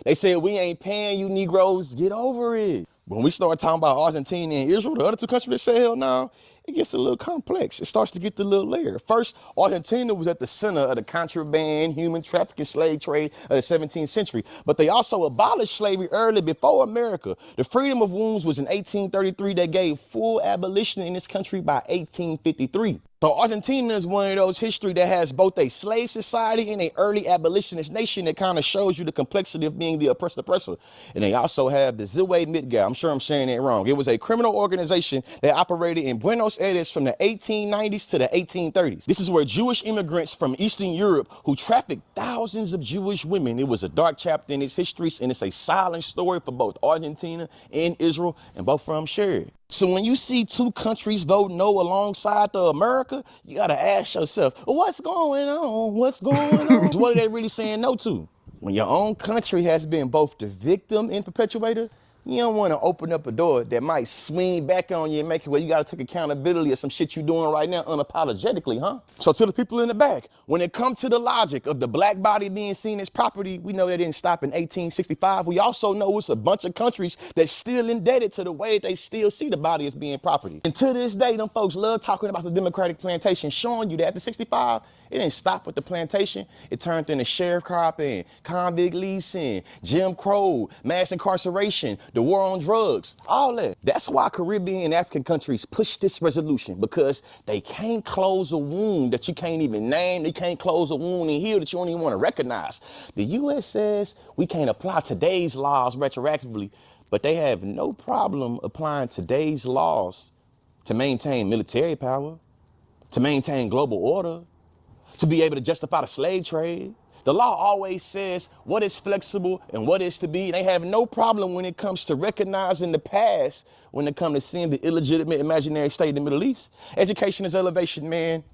They said, we ain't paying you Negroes, get over it. When we start talking about Argentina and Israel, the other two countries that say hell no, it gets a little complex. It starts to get the little layer. First, Argentina was at the center of the contraband, human trafficking, slave trade of the 17th century. But they also abolished slavery early before America. The Freedom of Wounds was in 1833 that gave full abolition in this country by 1853. So Argentina is one of those history that has both a slave society and an early abolitionist nation that kind of shows you the complexity of being the oppressor. And they also have the Zilwe Mitgal. I'm sure I'm saying that wrong. It was a criminal organization that operated in Buenos Aires from the 1890s to the 1830s. This is where Jewish immigrants from Eastern Europe who trafficked thousands of Jewish women. It was a dark chapter in its history, and it's a silent story for both Argentina and Israel, and both of them shared. So when you see two countries vote no alongside the America, you got to ask yourself, what's going on? What's going on? What are they really saying no to? When your own country has been both the victim and perpetuator, you don't want to open up a door that might swing back on you and make it where you got to take accountability of some shit you're doing right now unapologetically, huh? So to the people in the back, when it comes to the logic of the black body being seen as property, we know that didn't stop in 1865. We also know it's a bunch of countries that's still indebted to the way they still see the body as being property. And to this day, them folks love talking about the Democratic plantation, showing you that after 65, it didn't stop with the plantation. It turned into sharecropping, convict leasing, Jim Crow, mass incarceration, the war on drugs, all that. That's why Caribbean and African countries push this resolution, because they can't close a wound that you can't even name. They can't close a wound and heal that you don't even want to recognize. The U.S. says we can't apply today's laws retroactively, but they have no problem applying today's laws to maintain military power, to maintain global order, to be able to justify the slave trade. The law always says what is flexible and what is to be. They have no problem when it comes to recognizing the past, when it comes to seeing the illegitimate imaginary state in the Middle East. Education is elevation, man.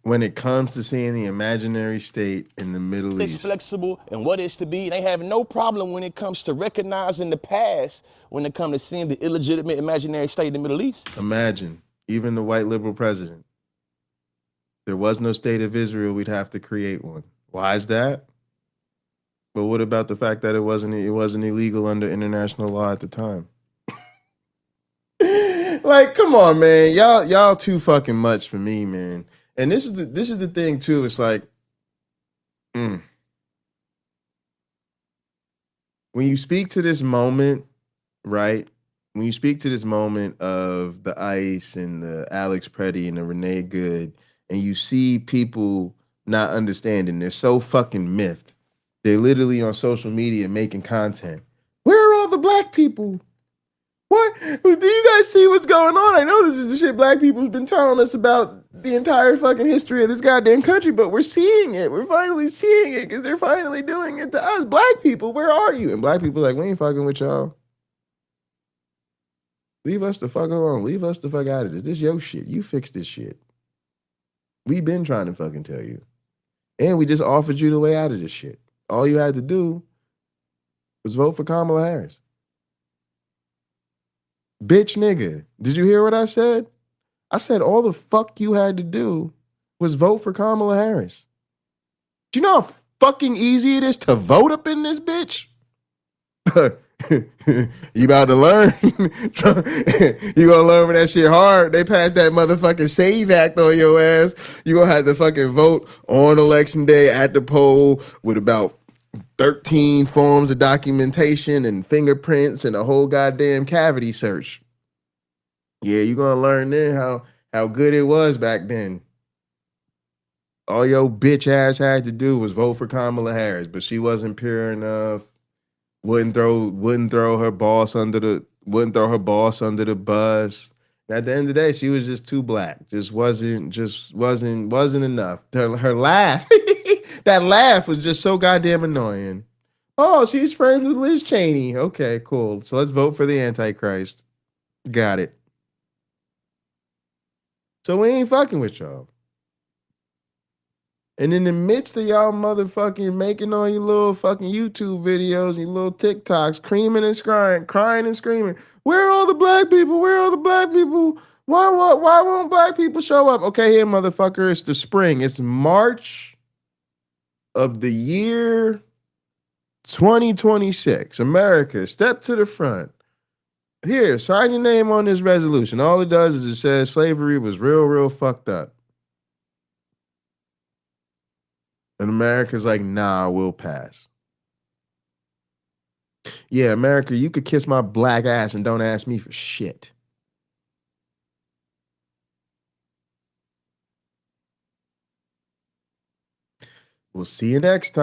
When it comes to seeing the imaginary state in the Middle East. It's flexible and what is to be. They have no problem when it comes to recognizing the past, when it comes to seeing the illegitimate imaginary state in the Middle East. Imagine, even the white liberal president. There was no state of Israel, we'd have to create one. Why is that? But what about the fact that it wasn't illegal under international law at the time? Like, come on, man. Y'all too fucking much for me, man. And this is the thing too. It's like, when you speak to this moment, right? When you speak to this moment of the ICE and the Alex Preddy and the Renee Good, and you see people not understanding, they're so fucking miffed. They're literally on social media making content. Where are all the black people? What? Do you guys see what's going on? I know this is the shit black people have been telling us about the entire fucking history of this goddamn country, but we're seeing it. We're finally seeing it because they're finally doing it to us. Black people, where are you? And black people are like, we ain't fucking with y'all. Leave us the fuck alone. Leave us the fuck out of this. This your shit. You fix this shit. We been trying to fucking tell you. And we just offered you the way out of this shit. All you had to do was vote for Kamala Harris. Bitch nigga. Did you hear what I said? I said all the fuck you had to do was vote for Kamala Harris. Do you know how fucking easy it is to vote up in this bitch? You about to learn. You gonna learn when that shit hard. They passed that motherfucking SAVE Act on your ass. You gonna have to fucking vote on election day at the poll with about 13 forms of documentation and fingerprints and a whole goddamn cavity search. Yeah, you gonna learn then how good it was back then. All your bitch ass had to do was vote for Kamala Harris, but she wasn't pure enough. Wouldn't throw her boss under the bus. And at the end of the day, she was just too black. Just wasn't enough. Her laugh, that laugh was just so goddamn annoying. Oh, she's friends with Liz Cheney. Okay, cool. So let's vote for the Antichrist. Got it. So we ain't fucking with y'all. And in the midst of y'all motherfucking making all your little fucking YouTube videos and your little TikToks, creaming and crying and screaming, where are all the black people? Where are all the black people? Why won't black people show up? Okay, here, motherfucker, it's the spring. It's March of the year 2026. America, step to the front. Here, sign your name on this resolution. All it does is it says slavery was real fucked up. And America's like, nah, we'll pass. Yeah, America, you could kiss my black ass and don't ask me for shit. We'll see you next time.